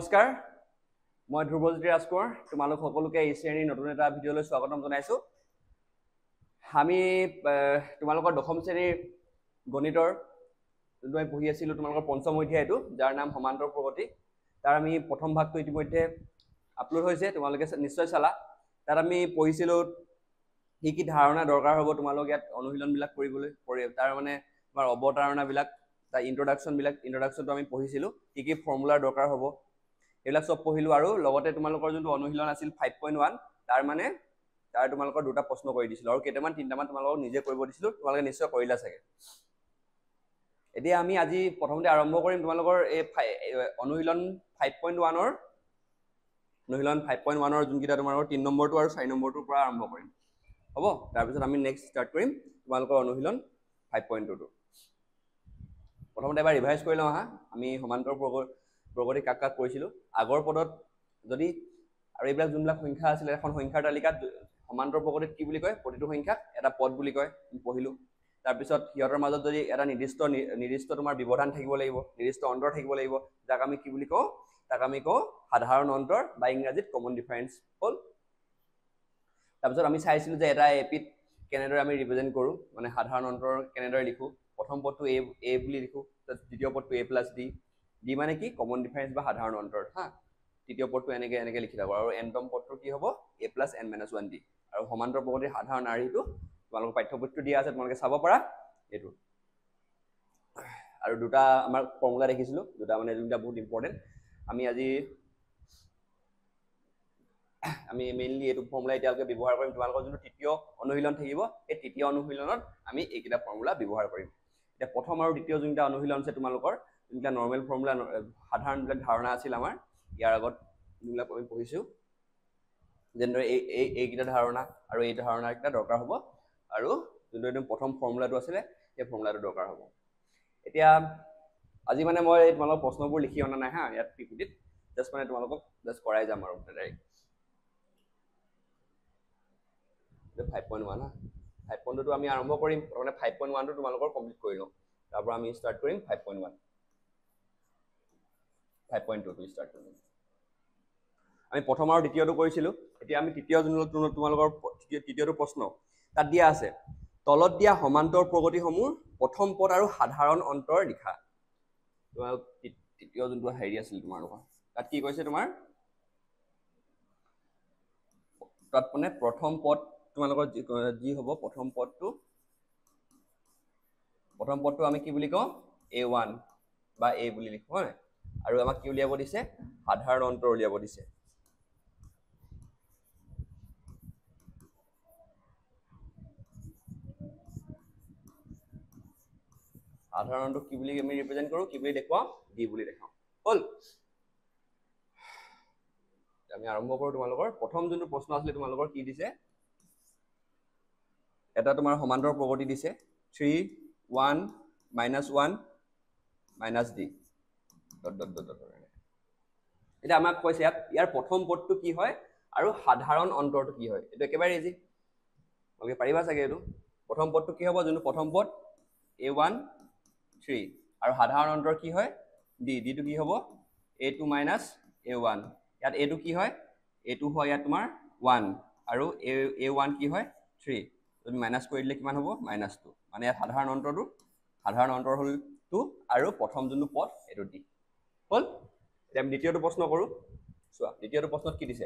নমস্কাৰ মই ধ্ৰুৱজ্যোতি ৰাজকোঁৱৰ তোমালোক সকলোকে এই শ্ৰেণীৰ নতুন এটা ভিডিঅ'লৈ স্বাগতম জনাইছো আমি তোমালোকৰ দশম শ্ৰেণীৰ গণিতৰ যোনটো আমি পঢ়ি আছিলোঁ তোমালোকৰ পঞ্চম অধ্যায়টো যাৰ নাম সমান্তৰ প্ৰগতি তাৰ আমি প্ৰথম ভাগটো ইতিমধ্যে আপলোড হৈছে তোমালোকে নিশ্চয় চালা তাত আমি পঢ়িছিলোঁ কি ধাৰণা দৰকাৰ হ'ব তোমালোক ইয়াত অনুশীলনবিলাক কৰিবলৈ তাৰ মানে তোমাৰ অৱতাৰণাবিলাক তাৰ ইন্ট্ৰডাকশ্যনটো আমি পঢ়িছিলোঁ কি ফৰ্মুলাৰ দৰকাৰ হ'ব এইবিলাক সব পঢ়িলোঁ আৰু লগতে তোমালোকৰ যোনটো অনুশীলন আছিল 5.1 তাৰ তোমালোকৰ দুটা প্ৰশ্ন কৰি দিছিলোঁ আৰু তিনিটামান তোমালোকক নিজে কৰিব দিছিলোঁ তোমালোকে নিশ্চয় কৰিলা চাগে এতিয়া আমি আজি প্ৰথমতে আৰম্ভ কৰিম তোমালোকৰ এই অনুশীলন 5.1 ৰ যোনকেইটা তোমালোকৰ 3 নম্বৰটো আৰু 4 নম্বৰটোৰ পৰা আৰম্ভ কৰিম হ'ব তাৰপিছত আমি নেক্সট ষ্টাৰ্ট কৰিম তোমালোকৰ অনুশীলন 5.2 প্ৰথমতে এবাৰ ৰিভাইজ কৰি লওঁ আমি সমান্তৰ প্ৰগতি কাক কৰিছিলোঁ আগৰ পদত যদি আৰু এইবিলাক যোনবিলাক সংখ্যা আছিলে এখন সংখ্যাৰ তালিকাত সমান্তৰ প্ৰগতিত কি বুলি কয় প্ৰতিটো সংখ্যাক এটা পদ বুলি কয় পঢ়িলোঁ তাৰপিছত সিহঁতৰ মাজত যদি এটা নিৰ্দিষ্ট তোমাৰ ব্যৱধান থাকিব লাগিব নিৰ্দিষ্ট অন্তৰ থাকিব লাগিব যাক আমি কি বুলি কওঁ তাক আমি কওঁ সাধাৰণ অন্তৰ বা ইংৰাজীত কমন ডিফাৰেন্স হ'ল তাৰপিছত আমি চাইছিলোঁ যে এটা এপিত কেনেদৰে আমি ৰিপ্ৰেজেন্ট কৰোঁ মানে সাধাৰণ অন্তৰ কেনেদৰে লিখোঁ প্ৰথম পদটো এ বুলি লিখোঁ দ্বিতীয় পদটো a + d মানে কি কমন ডিফাৰেন্স বা সাধাৰণ অন্তৰ তৃতীয় পদটো এনেকে লিখি থাকোঁ আৰু এনতম পদটো কি হ'ব a + n - 1d আৰু সমান্তৰ প্ৰগতিৰ সাধাৰণ আৰ্হিটো তোমালোকৰ পাঠ্যপুথিটো দিয়া আছে তোমালোকে চাব পাৰা এইটো আৰু দুটা আমাৰ ফৰ্মুলা দেখিছিলোঁ দুটা মানে যোনটা বহুত ইম্পৰ্টেণ্ট আমি মেইনলি এইটো ফৰ্মুলা এতিয়ালৈকে ব্যৱহাৰ কৰিম তোমালোকৰ যোনটো তৃতীয় অনুশীলন থাকিব এই তৃতীয় অনুশীলনত আমি এইকেইটা ফৰ্মুলা ব্যৱহাৰ কৰিম এতিয়া প্ৰথম আৰু দ্বিতীয় যোনটা অনুশীলন আছে তোমালোকৰ যোনটা নৰ্মেল ফৰ্মুলা সাধাৰণ বিলাক ধাৰণা আছিল আমাৰ ইয়াৰ আগত যোনবিলাক আমি পঢ়িছোঁ যেনেদৰে এইকেইটা ধাৰণা আৰু এই ধাৰণাকেইটা দৰকাৰ হ'ব আৰু যোনটো একদম প্ৰথম ফৰ্মুলাটো আছিলে সেই ফৰ্মুলাটো দৰকাৰ হ'ব এতিয়া আজি মানে মই তোমালোকৰ প্ৰশ্নবোৰ লিখি অনা নাই ইয়াত পিপিটিত জাষ্ট মানে তোমালোকক জাষ্ট কৰাই যাম আৰু ডাইৰেক্ট 5.1 5.2 টো আমি আৰম্ভ কৰিম মানে 5.1 টো তোমালোকৰ কমপ্লিট কৰি লওঁ তাৰ পৰা আমি ষ্টাৰ্ট কৰিম 5.1 5.2 টো ষ্টাৰ্ট কৰিম আমি প্ৰথম আৰু দ্বিতীয়টো কৰিছিলোঁ এতিয়া আমি তৃতীয় যোনটো তোমালোকৰ তৃতীয়টো প্ৰশ্ন তাত দিয়া আছে তলত দিয়া সমান্তৰ প্ৰগতিসমূহ প্ৰথম পদ আৰু সাধাৰণ অন্তৰ লিখা তোমাৰ তৃতীয় যোনটো হেৰি আছিল তোমালোকৰ তাত কি কৈছে তোমাৰ তাত মানে প্ৰথম পদ তোমালোকৰ যি হ'ব প্ৰথম পদটো আমি কি বুলি কওঁ a1 বা a বুলি লিখো হয় আৰু আমাক কি উলিয়াব দিছে সাধাৰণ অন্তৰ উলিয়াব দিছে সাধাৰণটো কি বুলি আমি ৰিপ্ৰেজেন্ট কৰোঁ কি বুলি দেখুৱাম d বুলি দেখাওঁ হ'ল আমি আৰম্ভ কৰোঁ তোমালোকৰ প্ৰথম যোনটো প্ৰশ্ন আছিলে তোমালোকৰ কি দিছে এটা তোমাৰ সমান্তৰ প্ৰগতি দিছে 3 1 -1 - d এটা আমাক কৈছে ইয়াৰ প্ৰথম পদটো কি হয় আৰু সাধাৰণ অন্তৰটো কি হয় এটা একেবাৰে ইজি তোমালোকে পাৰিবা চাগে এইটো প্ৰথম পদটো কি হ'ব যোনটো প্ৰথম পদ a1 3 আৰু সাধাৰণ অন্তৰ কি হয় d টো কি হ'ব a2 - a1 ইয়াত a2 কি হয় a2 হয় ইয়াত তোমাৰ 1 আৰু a1 কি হয় 3 তুমি মাইনাস কৰি দিলে কিমান হ'ব -2 মানে ইয়াত সাধাৰণ অন্তৰ হ'ল 2 আৰু প্ৰথম যোনটো পদ এইটো d হ'ল এতিয়া আমি দ্বিতীয়টো প্ৰশ্ন কৰোঁ চোৱা দ্বিতীয়টো প্ৰশ্নত কি দিছে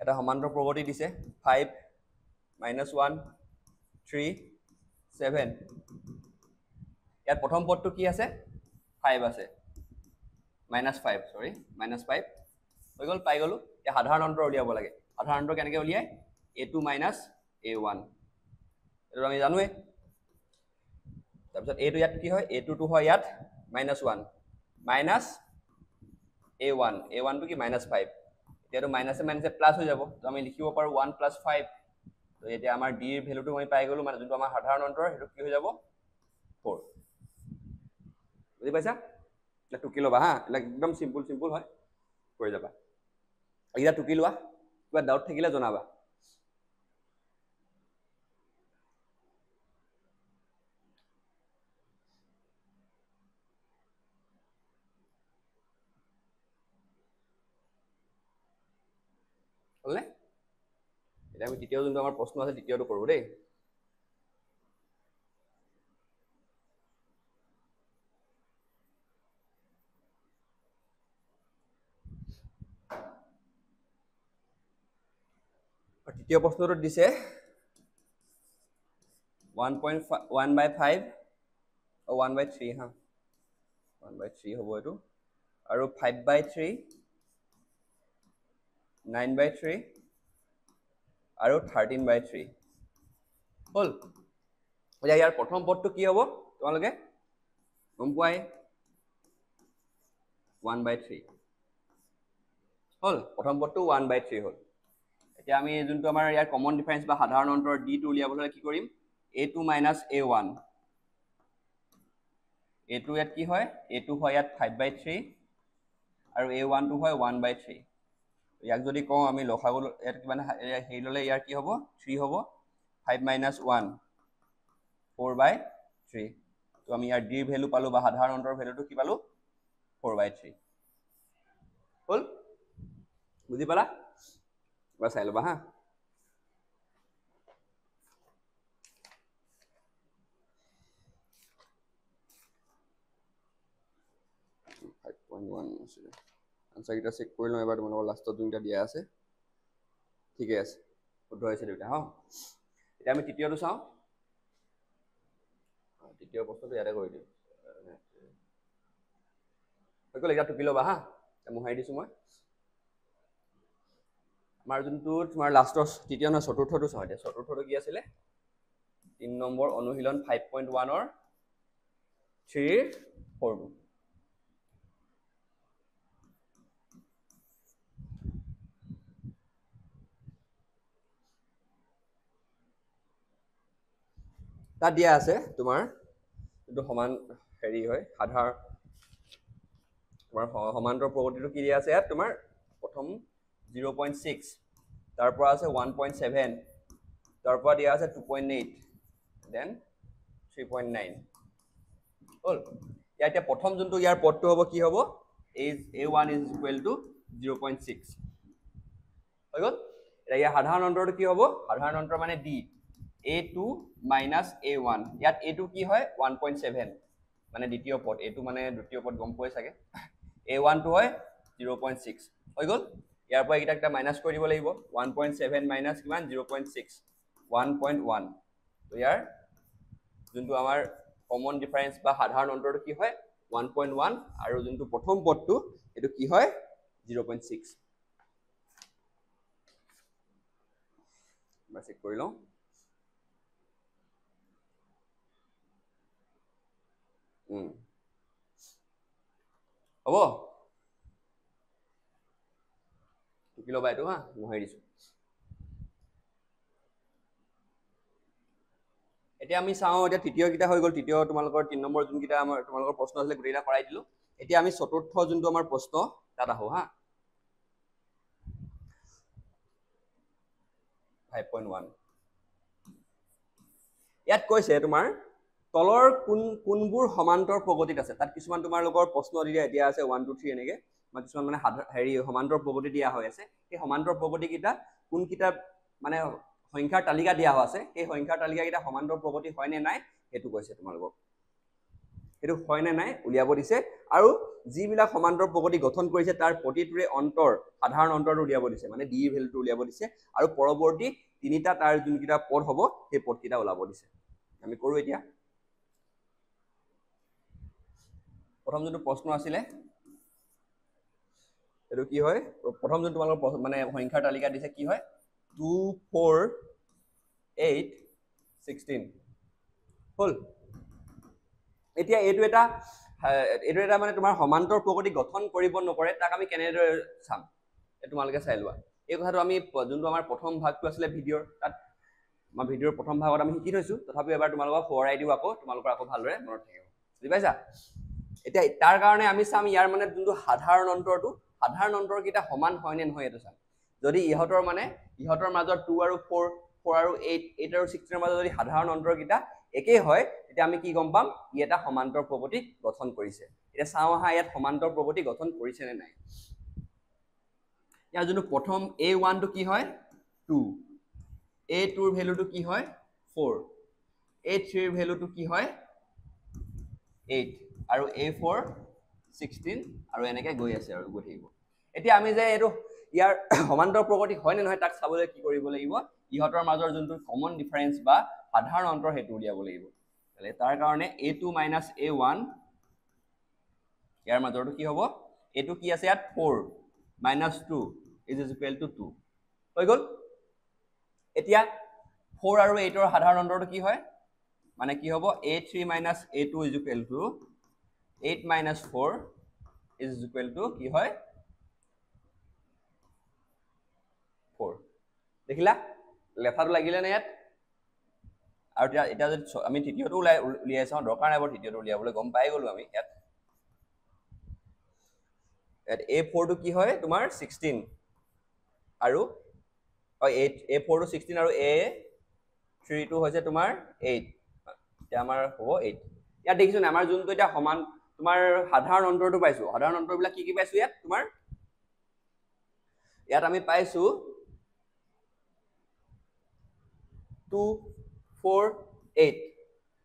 এটা সমান্তৰ প্ৰগতি দিছে 5 -1 3 7 ইয়াত প্ৰথম পদটো কি আছে 5 আছে -5 সৰি -5 হৈ গ'ল পাই গ'লো এতিয়া সাধাৰণ অন্তৰ উলিয়াব লাগে সাধাৰণ অন্তৰ কেনেকৈ উলিয়াই a2 - a1 এইটো আমি জানোৱে তাৰপিছত এইটো ইয়াত কি হয় a2 টো হয় ইয়াত -1 -a1 টো কি -5 এতিয়াতো মাইনাছে প্লাছ হৈ যাব তো আমি লিখিব পাৰোঁ 1 + 5 তো এতিয়া আমাৰ d ৰ ভ্যালুটো আমি পাই গ'লো মানে যোনটো আমাৰ সাধাৰণ অন্তৰ সেইটো কি হৈ যাব 4 বুজি পাইছা এটা টুকি ল'বা একদম চিম্পল হয় কৰি যাবা এইটা টুকি লোৱা কিবা ডাউট থাকিলে জনাবা হলনে এটা আমি তৃতীয় যোনটো আমাৰ প্ৰশ্ন আছে তৃতীয়টো কৰো দেই তৃতীয় প্ৰশ্নটো দিছে 1.1/5 1/3 হা 1/3 হ'ব এটো আৰু 5/3 9/3 আৰু 13/3 হল এতিয়া ইয়াৰ প্ৰথম পদটো কি হ'ব তোমালোকে গম পোৱাই 1/3 হল প্ৰথম পদটো 1/3 হল এতিয়া আমি যোনটো আমাৰ ইয়াৰ কমন ডিফাৰেন্স বা সাধাৰণ অন্তৰ d টো উলিয়াবলৈ কি কৰিম a2 - a1 a2 ইয়াত কি হয় a2 হয় ইয়াত 5/3 আৰু a1 টো হয় 1/3 ইয়াক যদি কওঁ আমি লসাগু ইয়াত কিমান হেৰি ললে ইয়াৰ কি হ'ব 3 হ'ব 5 - 1 4/3 তো আমি ইয়াৰ d ৰ ভ্যালু পালো বা সাধাৰণ অন্তৰ ভ্যালুটো কি পালো 4/3 হল বুজি পালা বা চাই লবা হা আনসাৰ কিটা চেক কৰি লওঁ এবাৰ তোমালোকৰ লাষ্টত যোনটা দিয়া আছে ঠিকে আছে শুদ্ধ হৈছে দুটা হা এতিয়া আমি তৃতীয়টো চাওঁ তৃতীয় প্ৰশ্নটো ইয়াতে কৰি দিওঁ সকলো এটা টুকি ল'বা হা মোহাৰি দিছো মই আমাৰ যোনটো তোমাৰ লাষ্টৰ তৃতীয় নহয় চতুৰ্থটো চাওঁ এতিয়া চতুৰ্থটো কি আছিলে 3 নম্বৰ অনুশীলন 5.1 ৰ 3 4 তাত দিয়া আছে তোমাৰ যোনটো সমান হেৰি হয় সাধাৰণ তোমাৰ সমান্তৰ প্ৰগতিটো কি দিয়া আছে ইয়াত তোমাৰ প্ৰথম 0.6 তাৰ পৰা আছে 1.7 তাৰ পৰা দিয়া আছে 2.8 দেন 3.9 হল ইয়াতে প্ৰথম যোনটো ইয়াৰ পদটো হ'ব কি হ'ব a1 is equal to 0.6 হৈ গল এতিয়া ইয়াৰ সাধাৰণ অন্তৰটো কি হ'ব সাধাৰণ অন্তৰ মানে d a2 minus a1 ইয়াত a2 কি হয় 1.7 মানে দ্বিতীয় পদ a2 মানে দ্বিতীয় পদ গম পোৱাই চাগে a1 টো হয় 0.6 হৈ গল ইয়াৰ পৰা এটা মাইনাস কৰি দিব লাগিব 1.7 minus কিমান 0.6 1.1 তো ইয়াৰ যোনটো আমাৰ কমন ডিফাৰেন্স বা সাধাৰণ অন্তৰটো কি হয় 1.1 আৰু যোনটো প্ৰথম পদটো এটো কি হয় 0.6 চেক কৰি লওঁ হ'ব টুকি ল'বা এইটো হা মোহাৰি দিছো এতিয়া আমি চাওঁ এতিয়া তৃতীয় কিটা হৈ গ'ল তৃতীয় তোমালোকৰ 3 নম্বৰ যোন কিটা আমাৰ তোমালোকৰ প্ৰশ্ন আছে গুটেইটা কৰাই দিলো এতিয়া আমি চতুৰ্থ যোনটো আমাৰ প্ৰশ্ন তাত আহো হা 5.1 ইয়াত কৈছে তোমাৰ তলৰ কোনবোৰ সমান্তৰ প্ৰগতিত আছে তাত কিছুমান তোমালোকৰ প্ৰশ্ন দিয়া আছে 1 2 3 এনেকে মানে কিছুমান মানে হেৰি সমান্তৰ প্ৰগতি দিয়া হৈ আছে এই সমান্তৰ প্ৰগতি কিটা কোন কিটা মানে সংখ্যাৰ তালিকা দিয়া আছে এই সংখ্যাৰ তালিকা কিটা সমান্তৰ প্ৰগতি হয় নে নাই হেতু কৈছে তোমালোকক হেতু হয় নে নাই উলিয়াব দিছে আৰু যিবিলাক সমান্তৰ প্ৰগতি গঠন কৰিছে তাৰ প্ৰতিটোৰে অন্তৰ সাধাৰণ অন্তৰটো উলিয়াব দিছে মানে d এৰ ভ্যালুটো উলিয়াব দিছে আৰু পৰৱৰ্তী তিনিটা তাৰ যোন কিটা পদ হ'ব সেই পদ কিটা উলাব দিছে আমি কৰো এতিয়া প্ৰথম যোনটো প্ৰশ্ন আছিলে এটো কি হয় প্ৰথম যোন তোমালোকৰ মানে সংখ্যাৰ তালিকা দিছে কি হয় 2 4 8 16 হল এতিয়া এইটো এটা মানে তোমাৰ সমান্তৰ প্ৰগতি গঠন কৰিব নকৰে তাক আমি কেনেদৰে চাম তোমালোকে চাই লোৱা এই কথাটো আমি যোনটো আমাৰ প্ৰথম ভাগটো আছিলে ভিডিঅ'ৰ তাত মই ভিডিঅ'ৰ প্ৰথম ভাগত আমি শিকি থৈছো তথাপি এবাৰ তোমালোকক সোঁৱৰাই দিও আকৌ তোমালোকৰ আকৌ ভালদৰে মনত থাকিব বুজি পাইছা এতিয়া তাৰ কাৰণে আমি চাম ইয়াৰ মানে যোনটো সাধাৰণ অন্তৰ কিটা সমান হয় নে নহয় এটো চাম যদি ইহতৰ মাজত 2 আৰু 4 4 আৰু 8 8 আৰু 16 ৰ মাজত যদি সাধাৰণ অন্তৰ কিটা একেই হয় তেতিয়া আমি কি গম পাম ই এটা সমান্তৰ প্ৰগতি গঠন কৰিছে এতিয়া চাওঁ আহা ইয়াত সমান্তৰ প্ৰগতি গঠন কৰিছে নে নাই ইয়াৰ যোনটো প্ৰথম a1 টো কি হয় 2, a2 ৰ ভ্যালুটো কি হয় 4, a3 ৰ ভ্যালুটো কি হয় 8 আৰু a4 16 আৰু এনেকৈ গৈ আছে আৰু গৈ থাকিব। এতিয়া আমি যে এইটো ইয়াৰ সমান্তৰ প্ৰগতি হয় নে নহয় তাক চাবলৈ কি কৰিব লাগিব, ইহঁতৰ মাজৰ যোনটো কমন ডিফাৰেন্স বা সাধাৰণ অন্তৰ সেইটো উলিয়াব লাগিব। তাৰ কাৰণে a2 minus a1 ইয়াৰ মাজৰটো কি হ'ব, এইটো কি আছে ইয়াত 4 minus 2 is equal to 2 হৈ গ'ল। এতিয়া 4 আৰু 8 ৰ সাধাৰণ অন্তৰটো কি হয়, মানে কি হ'ব a3 minus a2 is equal to 8 minus 4 is equal to কি হয় 4। দেখিলা লেখাটো লাগিলে নে ইয়াত? আৰু এতিয়া যদি আমি তৃতীয়টো উলিয়াই চাওঁ, দৰকাৰ নাই বাৰু তৃতীয়টো উলিয়াবলৈ, গম পাই গ'লো আমি ইয়াত a4 টো কি হয় তোমাৰ 16 আৰু a4 টো 16 আৰু a3 টো হৈছে তোমাৰ 8, এতিয়া আমাৰ হ'ব 8। ইয়াত দেখিছো না আমাৰ যোনটো এতিয়া সমান তোমাৰ সাধাৰণ অন্তৰটো পাইছো, সাধাৰণ অন্তৰবিলাক কি কি পাইছো ইয়াত তোমাৰ, ইয়াত আমি পাইছো 2 4 8,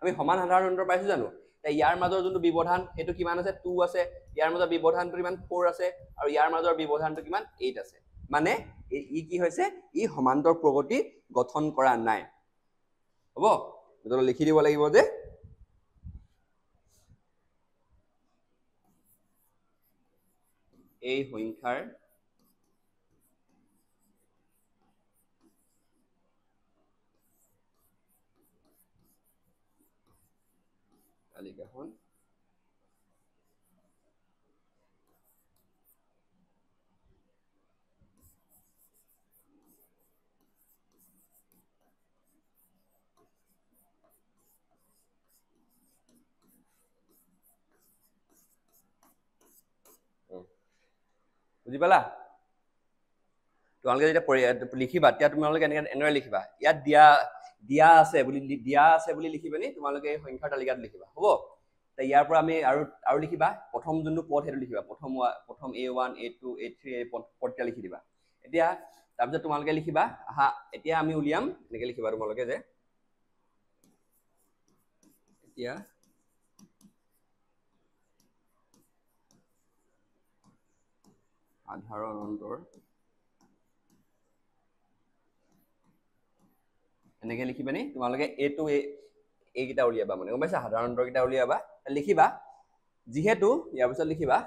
আমি সমান সাধাৰণ অন্তৰ পাইছো জানো? ইয়াৰ মাজৰ যোনটো ব্যৱধান সেইটো কিমান আছে 2 আছে, ইয়াৰ মাজৰ ব্যৱধানটো কিমান 4 আছে, আৰু ইয়াৰ মাজৰ ব্যৱধানটো কিমান 8 আছে। মানে ই কি হৈছে, ই সমান্তৰ প্ৰগতি গঠন কৰা নাই। হ'ব, এইটো লিখি দিব লাগিব যে এই সংখ্যাৰ তালিকাখন বুজি পালা? তোমালোকে যেতিয়া লিখিবা তেতিয়া তোমালোকে এনেদৰে লিখিবা, ইয়াত দিয়া আছে বুলি লিখি পিনি তোমালোকে এই সংখ্যাৰ তালিকাত লিখিবা। হ'ব, ইয়াৰ পৰা আমি আৰু লিখিবা, প্ৰথম যোনটো পদ সেইটো লিখিবা, প্ৰথম a1 a2 a3 এই পদকেইটা লিখি দিবা। এতিয়া তাৰপিছত তোমালোকে লিখিবা, আহা এতিয়া আমি উলিয়াম, এনেকে লিখিবা তোমালোকে যে এতিয়া সাধাৰণ অন্তৰ এনেকে লিখি পিনি তোমালোকে এইকেইটা উলিয়াবা, মানে গম পাইছা, সাধাৰণ অন্তৰকেইটা উলিয়াবা, লিখিবা যিহেতু ইয়াৰ পিছত লিখিবা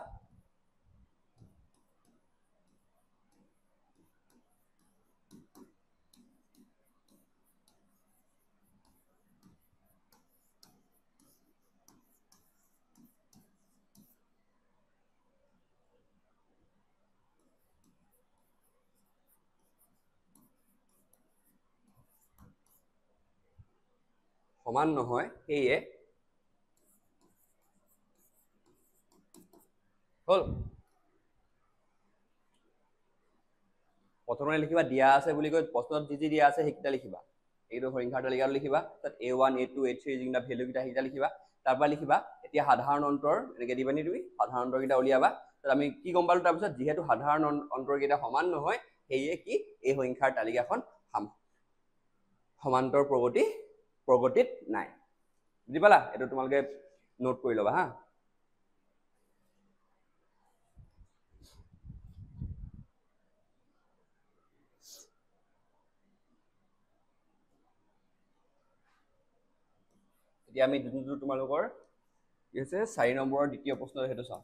সমান নহয়, সেয়ে হ'ল। প্ৰথমে লিখিবা দিয়া আছে বুলি কৈ প্ৰশ্নত যি দিয়া আছে সেইকেইটা লিখিবা, এইটো সংখ্যাৰ তালিকাত লিখিবা, তাত a1 a2 a3 যিকেইটা ভেলুকেইটা সেইকেইটা লিখিবা, তাৰপৰা লিখিবা এতিয়া সাধাৰণ অন্তৰ এনেকে দিবা নি তুমি, সাধাৰণ অন্তৰকেইটা উলিয়াবা। তাত আমি কি গম পালো, তাৰপিছত যিহেতু সাধাৰণ অন্তৰকেইটা সমান নহয় সেয়ে কি এই সংখ্যাৰ তালিকাখন সমান্তৰ প্ৰগতিত নাই। বুজি পালা? এইটো তোমালোকে নোট কৰি ল'বা হা। এতিয়া আমি যোনটো তোমালোকৰ কি হৈছে 4 নম্বৰৰ দ্বিতীয় প্ৰশ্ন সেইটো চাওঁ।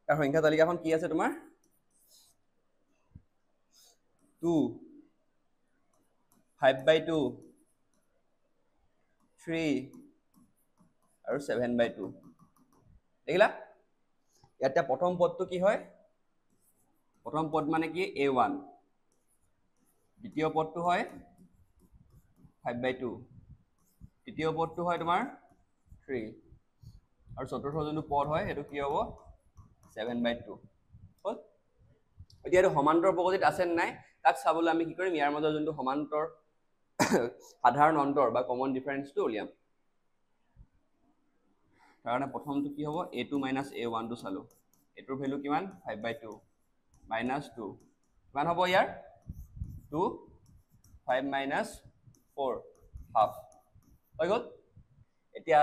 তাৰ সংখ্যা তালিকাখন কি আছে তোমাৰ 2 5/2 3 আৰু 7/2 দেখিলা? ইয়াতে প্ৰথম পদটো কি হয়, প্ৰথম পদ মানে কি a1, দ্বিতীয় পদটো হয় 5/2, তৃতীয় পদটো হয় তোমাৰ 3 আৰু চতুৰ্থ যোনটো পদ হয় সেইটো কি হ'ব 7/2 হ'ল। এতিয়া এইটো সমান্তৰ প্ৰগতিত আছে নে নাই তাক চাবলৈ আমি কি কৰিম, ইয়াৰ মাজৰ যোনটো সমান্তৰ সাধাৰণ অন্তৰ বা কমন ডিফাৰেন্সটো উলিয়াম। তাৰ কাৰণে প্ৰথমটো কি হ'ব a2 minus a1 টো চালো, এইটোৰ ভ্যালু কিমান 5/2, minus 2 কিমান হ'ব ইয়াৰ 2 5 minus 4 half হৈ গ'ল এতিয়া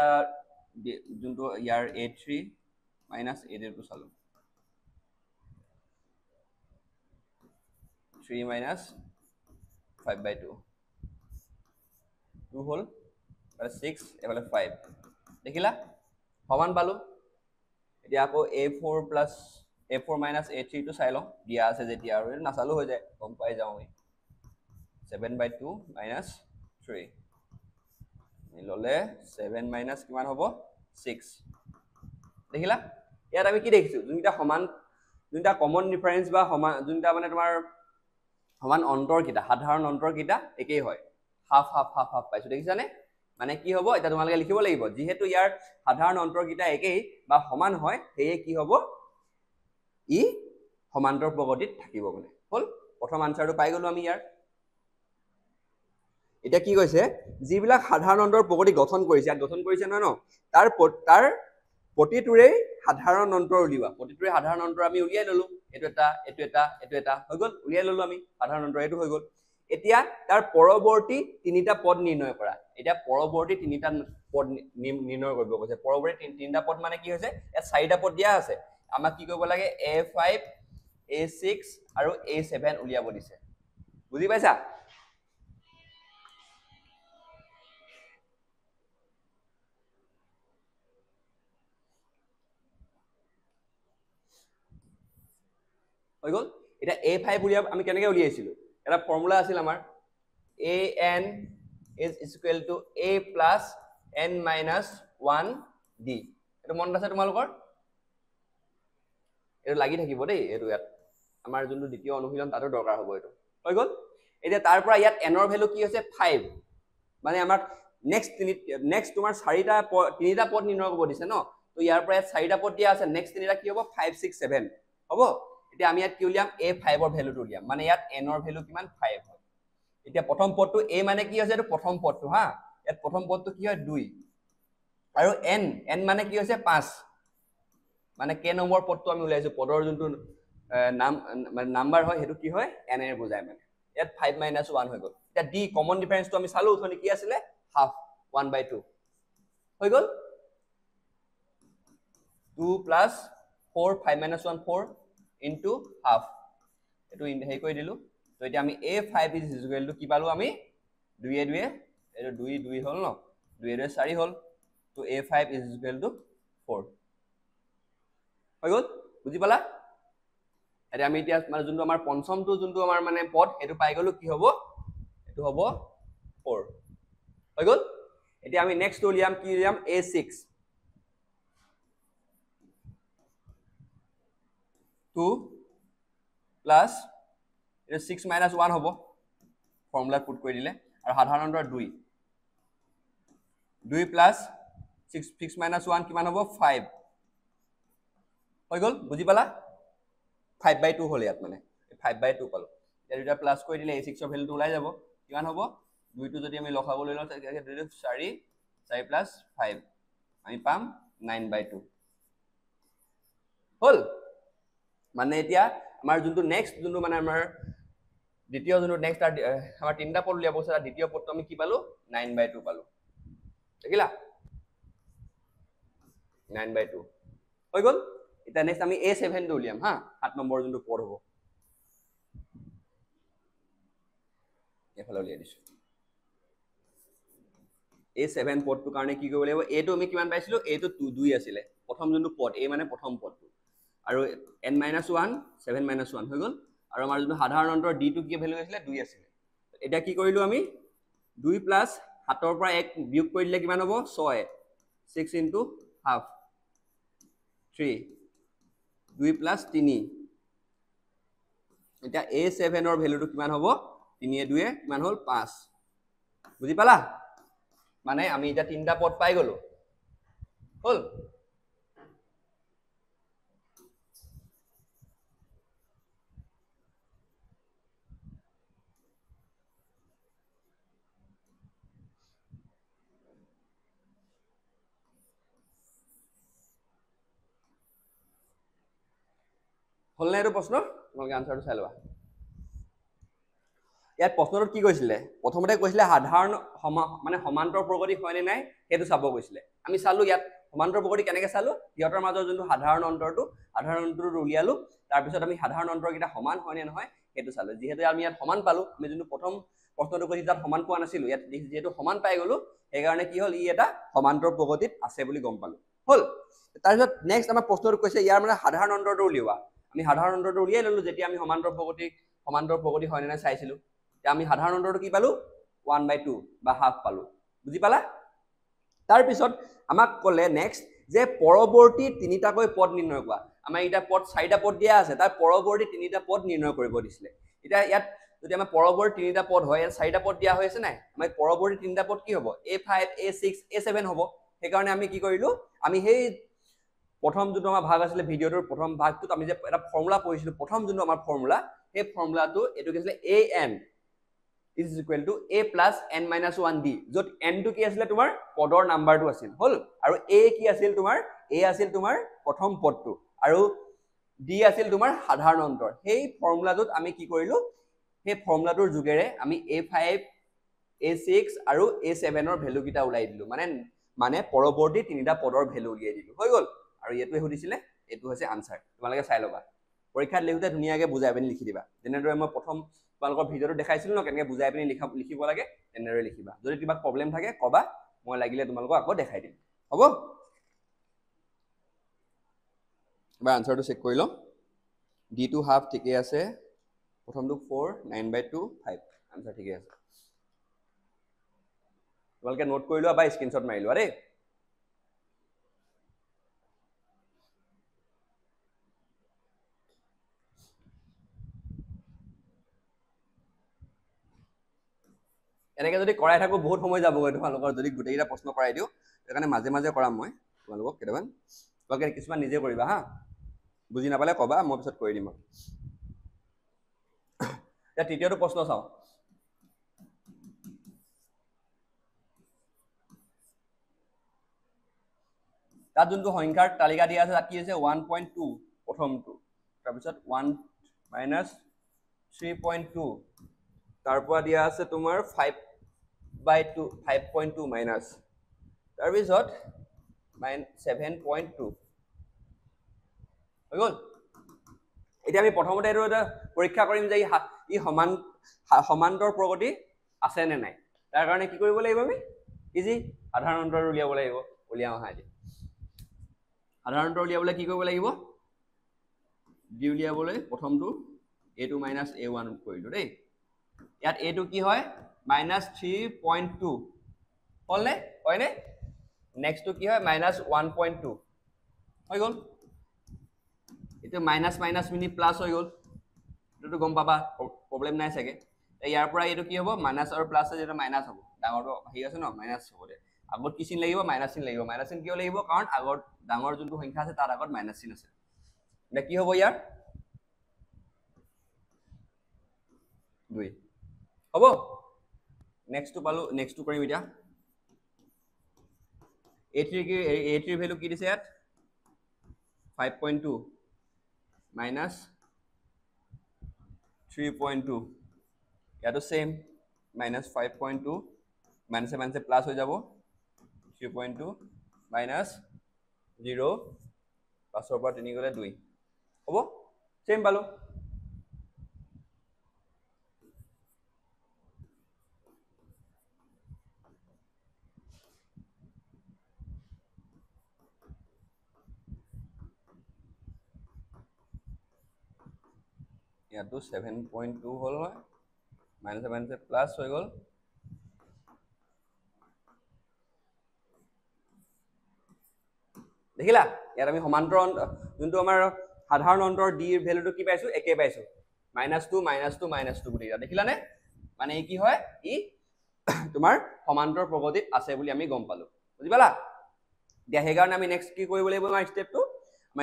যোনটো ইয়াৰ a3 minus a টো চালো 3 minus 5 by 2 2 হল 6 এফালে 5 দেখিলা সমান পালো এতিয়া আকৌ a4 plus a4 minus a3 টো চাই লওঁ দিয়া আছে যেতিয়া আৰু নাচালো হৈ যায় গম পাই যাওঁ আমি 7 by 2 minus 3 ললে 7 minus কিমান হ'ব 6 দেখিলা ইয়াত আমি কি দেখিছো যোনটা সমান যোনটা কমন ডিফাৰেন্স বা সমান যোনটা মানে তোমাৰ সমান অন্তৰ কিটা সাধাৰণ অন্তৰ কিটা একেই হয় হাফ হাফ হাফ হাফ পাইছো দেখিছানে মানে কি হ'ব এটা তোমালোকে লিখিব লাগিব যেহেতু ইয়াৰ সাধাৰণ অন্তৰ কিটা একেই বা সমান হয় হেয়ে কি হ'ব ই সমান্তৰ প্ৰগতিত থাকিব মানে হল প্ৰথম আনসাৰটো পাই গলো আমি ইয়াৰ এটা কি কৈছে যিবিলাক সাধাৰণ অন্তৰ প্ৰগতি গঠন কৰিছে ইয়াত গঠন কৰিছে নহয় ন তাৰ প্ৰতিটোৰে সাধাৰণ অন্তৰ উলিওৱা প্ৰতিটোৰে সাধাৰণ অন্তৰ আমি উলিয়াই ললো এটো এটা হৈ গল উলিয়াই ললো আমি সাধাৰণ অন্তৰ এটো হৈ গল এতিয়া তাৰ পৰৱৰ্তী তিনিটা পদ নিৰ্ণয় কৰা এতিয়া পৰৱৰ্তী তিনিটা পদ নিৰ্ণয় কৰিব কৈছে পৰৱৰ্তী তিনিটা পদ মানে কি হৈছে ইয়াত চাৰিটা পদ দিয়া আছে আমাক কি কৰিব লাগে a5 a6 আৰু a7 উলিয়াব দিছে বুজি পাইছা হৈ গল এটা a5 উলিয়াব আমি কেনেকৈ উলিয়াইছিলো এটা ফৰ্মুলা আছিল আমাৰ an is equal to a plus n minus 1 d এটো মনত আছে তোমালোকৰ এটো লাগি থাকিব দেই এটো ইয়াত আমাৰ যোনটো দ্বিতীয় অনুশীলন তাতো দৰকাৰ হ'ব এটো হৈ গল এতিয়া তাৰ পৰা ইয়াত n ৰ ভ্যালু কি হৈছে 5 মানে আমাৰ নেক্সট তোমাৰ তিনিটা পদ নিৰ্ণয় কৰিব দিছে ন তো ইয়াৰ পৰা চাৰিটা পদ দিয়া আছে নেক্সট তিনিটা কি হ'ব 5 6 7 হ'ব এতিয়া আমি ইয়াত কি উলিয়াম a5 ৰ ভ্যালুটো উলিয়াম মানে ইয়াত n ৰ ভ্যালু কিমান 5 হয় এতিয়া প্ৰথম পদটো a মানে কি হৈছে এটো প্ৰথম পদটো হা ইয়াত প্ৰথম পদটো কি হয় 2 আৰু n মানে কি হৈছে 5 মানে কে নম্বৰ পদটো আমি উলাইছো পদৰ যোনটো নাম মানে নাম্বাৰ হয় হেতু কি হয় n এৰ বুজায় মানে ইয়াত 5 - 1 হৈ গল এতিয়া d কমন ডিফাৰেন্সটো আমি চালো উঠনি কি আছিলে হাফ 1/2 হৈ গল 2 plus 4 5 - 1 4 into half এটো হেই কৰি দিলো তো এতিয়া আমি a5 is equal to কি পালো আমি 2 এ 2 এটো 2 2 হল ন 2 এ 2 4 হল তো a5 is equal to 4 হৈ গল বুজি পালা এতিয়া আমি এতিয়া মানে যোনটো আমাৰ পঞ্চমটো যোনটো আমাৰ মানে পদ এটো পাই গলো কি হ'ব এটো হ'ব 4 হৈ গল এতিয়া আমি নেক্সট উলিয়াম কি উলিয়াম a6 2 plus 6 - 1 হ'ব ফৰ্মুলা পুট কৰি দিলে আৰু সাধাৰণ অন্তৰ 2 2 plus 6 - 1 কিমান হ'ব 5 হৈ গল বুজি পালা 5/2 হল ইয়াত মানে 5/2 পালো এতিয়া দুটা প্লাস কৰি দিলে a6 ৰ ভ্যালুটো ওলাই যাব কিমান হ'ব 2 টো যদি আমি লখাবলৈ লওঁ তেতিয়া 2 4 4 plus 5 আমি পাম 9/2 হল মানে এতিয়া আমাৰ যোনটো নেক্সট যোনটো মানে আমাৰ দ্বিতীয় যোনটো নেক্সট আমাৰ তিনটা পদ উলিয়াব আছে দ্বিতীয় পদটো আমি কি পালো 9/2 পালো দেখিলা 9/2 হৈ গল এটা নেক্সট আমি a7 টো উলিয়াম হা 7 নম্বৰ যোনটো পদ হ'ব এফালে উলিয়াই দিছো a7 পদটো কাৰণে কি কৰিব লাগিব a টো আমি কিমান পাইছিলো a টো 2 আছিল প্ৰথম যোনটো পদ a মানে প্ৰথম পদটো আৰু n - 1 7 - 1 হৈ গল আৰু আমাৰ যোনটো সাধাৰণ অন্তৰ d টো কি ভ্যালু আছিল 2 আছিল এটা কি কৰিলো আমি 2 plus 7 ৰ পৰা 1 বিয়োগ কৰি দিলে কিমান হ'ব 6 6 into half 3 2 plus 3 এটা a7 ৰ ভ্যালুটো কিমান হ'ব 3 এ 2 কিমান হল 5 বুজি পালা মানে আমি এটা তিনটা পদ পাই গলো হল হল না এটো প্ৰশ্ন তোমালোকে আনসাৰটো চাই ল'বা ইয়াত প্ৰশ্নটোত কি কৈছিলে প্ৰথমতে কৈছিলে সাধাৰণ মানে সমান্তৰ প্ৰগতি হয়নে নাই সেইটো চাব কৈছিলে আমি চালো ইয়াত সমান্তৰ প্ৰগতি কেনেকৈ চালো সিহঁতৰ মাজৰ যোনটো সাধাৰণ অন্তৰটো উলিয়ালো তাৰপিছত আমি সাধাৰণ অন্তৰকেইটা সমান হয়নে নহয় সেইটো চালো যিহেতু আমি ইয়াত সমান পালো আমি যোনটো প্ৰথম প্ৰশ্নটো কৈছিল তাত সমান পোৱা নাছিলো ইয়াত যেহেতু সমান পাই গলো সেইকাৰণে কি হ'ল ই এটা সমান্তৰ প্ৰগতিত আছে বুলি গম পালো হ'ল তাৰপিছত নেক্সট আমাৰ প্ৰশ্নটো কৈছে ইয়াৰ মানে সাধাৰণ অন্তৰটো উলিওৱা আমি সাধাৰণ অন্তৰটো উলিয়াই ললো যেতিয়া আমি সমান্তৰ প্ৰগতি হয়নে নাই চাইছিলো আমি সাধাৰণ অন্তৰটো কি পালো 1/2 বা হাফ পালো বুজি পালা তাৰপিছত আমাক ক'লে নেক্সট যে পৰৱৰ্তী তিনিটাকৈ পদ নিৰ্ণয় কৰা আমাৰ এটা পদ চাৰিটা পদ দিয়া আছে তাৰ পৰৱৰ্তী তিনিটা পদ নিৰ্ণয় কৰিব দিছিলে এতিয়া ইয়াত যদি আমাৰ পৰৱৰ্তী তিনিটা পদ হয় ইয়াত চাৰিটা পদ দিয়া হৈ আছে নাই আমাৰ পৰৱৰ্তী তিনিটা পদ কি হ'ব A5 A6 A7 হ'ব সেইকাৰণে আমি কি কৰিলো আমি সেই প্ৰথম যোনটো আমাৰ ভাগ আছিলে ভিডিঅ'টোৰ প্ৰথম ভাগটোত আমি যে এটা ফৰ্মুলা পঢ়িছিলো প্ৰথম যোনটো আমাৰ ফৰ্মুলা সেই ফৰ্মুলাটো এইটো কি আছিলে AN is equal to A plus N minus 1D য'ত N টো কি আছিলে তোমাৰ পদৰ নাম্বাৰটো আছিল হ'ল আৰু A কি আছিল তোমাৰ A আছিল তোমাৰ প্ৰথম পদটো আৰু D আছিল তোমাৰ সাধাৰণ অন্তৰ সেই ফৰ্মুলাটোত আমি কি কৰিলো সেই ফৰ্মুলাটোৰ যোগেৰে আমি A5 A6 আৰু A7 ৰ ভ্যালু কিটা উলাই দিলো মানে পৰৱৰ্তী তিনিটা পদৰ ভ্যালু উলিয়াই দিলো হৈ গল আৰু এটোৱে সুধিছিলে এটো হৈছে আনসাৰ তোমালোকে চাই লবা পৰীক্ষাত লিখোতে ধুনিয়াকে বুজাই পিনি লিখি দিবা যেনেদৰে মই প্ৰথম তোমালোকৰ ভিডিঅ'টো দেখাইছিলো ন কেনেকৈ বুজাই পিনি লিখিব লাগে তেনেদৰে লিখিবা যদি কিবা প্ৰবলেম থাকে কবা মই লাগিলে তোমালোকক আকৌ দেখাই দিম হ'ব এবাৰ আনসাৰটো চেক কৰি লওঁ D2 হাফ ঠিকে আছে প্ৰথমটো 4 9/2 5 আনসাৰ ঠিকে আছে তোমালোকে নোট কৰি লোৱা বা স্ক্ৰিনশ্বট মাৰি লোৱা দেই এনেকৈ যদি কৰাই থাকো বহুত সময় যাবগৈ তোমালোকৰ যদি গোটেইটা প্ৰশ্ন কৰাই দিও সেইকাৰণে মাজে মাজে কৰাম মই তোমালোকক কেটামান তোমালোকে কিছুমান নিজে কৰিবা হা বুজি নাপালে কবা মই পিছত কৰি দিম এতিয়া তৃতীয়টো প্ৰশ্ন চাও তাত যোনটো সংখ্যাৰ তালিকা দিয়া আছে তাত কি আছে 1.2 প্ৰথমটো তাৰপিছত 1 minus 3.2 তাৰপৰা দিয়া আছে তোমাৰ 5/2 5.2 মাইনাস তাৰপিছত 7.2 হৈ গল এতিয়া আমি প্ৰথমতে এটো এটা পৰীক্ষা কৰিম যে ই সমান্তৰ প্ৰগতি আছে নে নাই তাৰ কাৰণে কি কৰিব লাগিব আমি ইজি সাধাৰণ অন্তৰ উলিয়াব লাগিব উলিয়াম আহা এতিয়া সাধাৰণ অন্তৰ উলিয়াবলৈ কি কৰিব লাগিব ডি উলিয়াবলৈ প্ৰথমটো a2 minus a1 কৰিলো দেই ইয়াত a2 কি হয় -3.2 হলনে হয়নে নেক্সট টু কি হয় -1.2 হৈ গল এটা মাইনাস মাইনাস মিনি প্লাস হৈ গল এটো গম পাবা প্ৰবলেম নাই সকে ইয়াৰ পৰা এটো কি হ'ব মাইনাস আৰু প্লাস যেটা মাইনাস হ'ব ডাঙৰটো হেই আছে ন মাইনাস হ'ব দে আগত কি চিন লাগিব মাইনাস চিন কিয় লাগিব কাৰণ আগত ডাঙৰ যোনটো সংখ্যা আছে তাৰ আগত মাইনাস চিন আছে এটা কি হ'ব ইয়াৰ 2 হ'ব নেক্সট টু পালো নেক্সট টু কৰিম এতিয়া a3 ভ্যালু কি দিছে ইয়াত 5.2 minus 3.2 ইয়াতো same minus 5.2 minus minus plus হৈ যাব 3.2 minus 0 5 পৰা 3 গলে 2 হ'ব সেম পালো ইয়াতো 7.2 হল হয় মাইনাস মাইনাস প্লাস হৈ গল দেখিলা ইয়াত আমি সমান্তৰ যোনটো আমাৰ সাধাৰণ অন্তৰ d এর ভ্যালুটো কি পাইছো একে পাইছো -2 গুটিটা দেখিলানে মানে কি হয় ই তোমাৰ সমান্তৰ প্ৰগতিত আছে বুলি আমি গম পালো বুজি পালা দিয়া হে কাৰণে আমি নেক্সট কি কৰিব লাগিব আমাৰ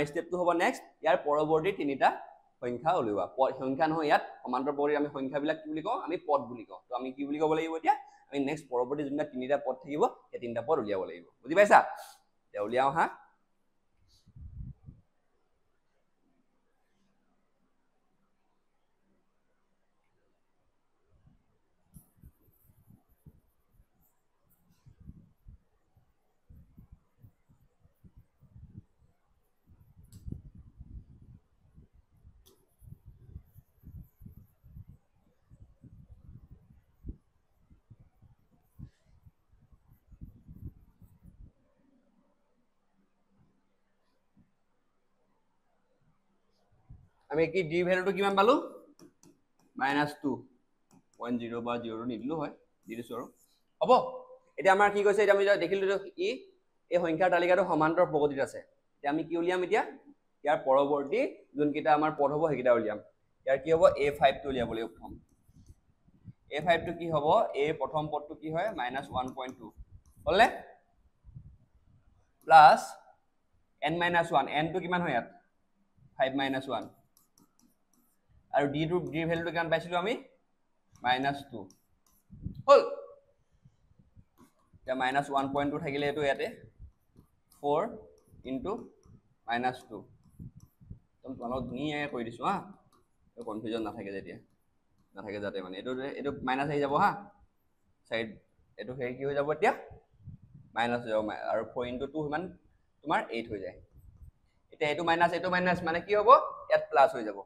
স্টেপটো হ'ব নেক্সট ইয়াৰ পৰৱৰ্তী তিনিটা সংখ্যা উলিওৱা সংখ্যা নহয় ইয়াত সমান্তৰ প্ৰগতিৰ আমি সংখ্যাবিলাক কি বুলি কওঁ আমি পদ বুলি কওঁ তো আমি কি বুলি ক'ব লাগিব এতিয়া আমি নেক্সট পৰৱৰ্তী যোনটা তিনিটা পদ থাকিব এই তিনিটা পদ উলিয়াব লাগিব বুজি পাইছা তে উলিয়াও হা আমি কি d ভ্যালুটো কিমান পালো -2.0 বা 0 নিদিলো হয় দি দিছো আৰু হ'ব এতিয়া আমাৰ কি কৈছে এতিয়া আমি দেখিলো ই এই সংখ্যাৰ তালিকাটো সমান্তৰ প্ৰগতিত আছে এতিয়া আমি কি উলিয়াম এতিয়া ইয়াৰ পৰৱৰ্তী যোনকিটা আমাৰ পদ হ'ব সেইকিটা উলিয়াম ইয়াৰ কি হ'ব a5 টো উলিয়াব লাগিব প্ৰথম a5 টো কি হ'ব a প্ৰথম পদটো কি হয় -1.2 হলনে প্লাস n-1 n টো কিমান হয় ইয়াত 5 - 1 আৰু d টো d ভ্যালুটো কিমান পাইছিলো আমি -2 হল এতিয়া -1.2 থাকিলে এটো ইয়াতে 4 * -2 তোমালোক ধুনীয়াকৈ কৰি দিছো হা কনফিউজন নাথাকে যেতিয়া নাথাকে যাতে মানে এটো মাইনাস আহি যাব হা সাইড এটো হেৰি কি হৈ যাব এতিয়া মাইনাস হৈ যাব আৰু 4 * 2 সমান তোমাৰ 8 হৈ যায় এতিয়া এটো মাইনাস মানে কি হ'ব ইয়াত প্লাস হৈ যাব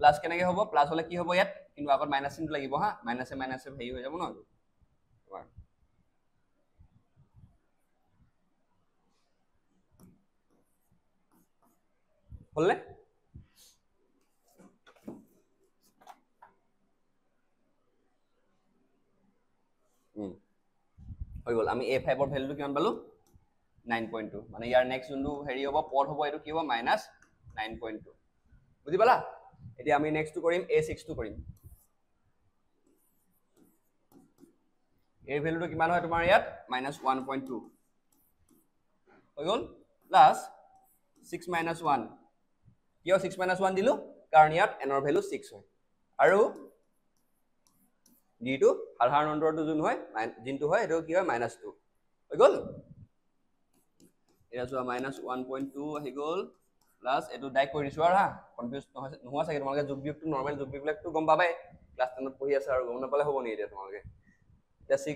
প্লাস কেনেকে হ'ব প্লাস হলে কি হ'ব ইয়াত কিন্তু আগত মাইনাস চিহ্ন লাগিব হা মাইনাসে হেৰি হৈ যাব ন তোমাৰ হলনে হৈ গল আমি a5 ৰ ভ্যালুটো কিমান পালো 9.2 মানে ইয়াৰ নেক্সট যোনটো হেৰি হ'ব পদ হ'ব এটো কি হ'ব -9.2 বুজি পালা এতিয়া আমি নেক্সটটো কৰিম a6 টো কৰিম a ভ্যালুটো কিমান হয় তোমাৰ ইয়াত -1.2 হৈ গল প্লাস 6 - 1 কিয় 6 - 1 দিলো কাৰণ ইয়াত n ৰ ভ্যালু 6 হয় আৰু d টো সাধাৰণ অন্তৰটো যোন হয় জিনটো হয় এটো কি হয় -2 হৈ গল এটা চোৱা -1.2 আহি গল প্লাস এটো ডাইৰেক্ট কৰি দিছো আৰু হা কনফিউজ নোহোৱা চাগে তোমালোকে যোগ বিয়োগটো নৰমাল যোগ বিয়োগবিলাকটো গম পাবাই ক্লাস 10 ত পঢ়ি আছে আৰু গম নাপালে হ'ব নি এতিয়া তোমালোকে এতিয়া 6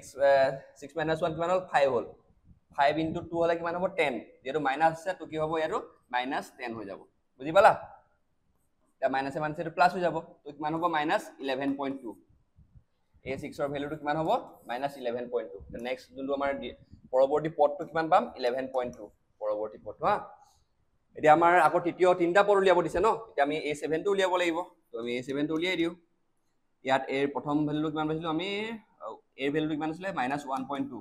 - 1 কিমান হল 5 হল 5 * 2 হলে কিমান হ'ব 10 যেটো মাইনাস আছে তো কি হ'ব ইয়াটো -10 হৈ যাব বুজি পালা এতিয়া মাইনাসে মাইনাসে প্লাস হৈ যাব তো কিমান হ'ব -11.2 a6 ৰ ভ্যালুটো কিমান হ'ব -11.2 নেক্সট যোনটো আমাৰ পৰৱৰ্তী পদটো কিমান পাম 11.2 পৰৱৰ্তী পদ হা এতিয়া আমাৰ আকৌ তৃতীয় তিনটা পদ উলিয়াব দিছে ন এতিয়া আমি a7 টো উলিয়াব লাগিব তো আমি a7 টো উলিয়াই দিও ইয়াত a প্ৰথম ভ্যালুটো কিমান পাইছিলো আমি a ভ্যালুটো কিমান আছিল -1.2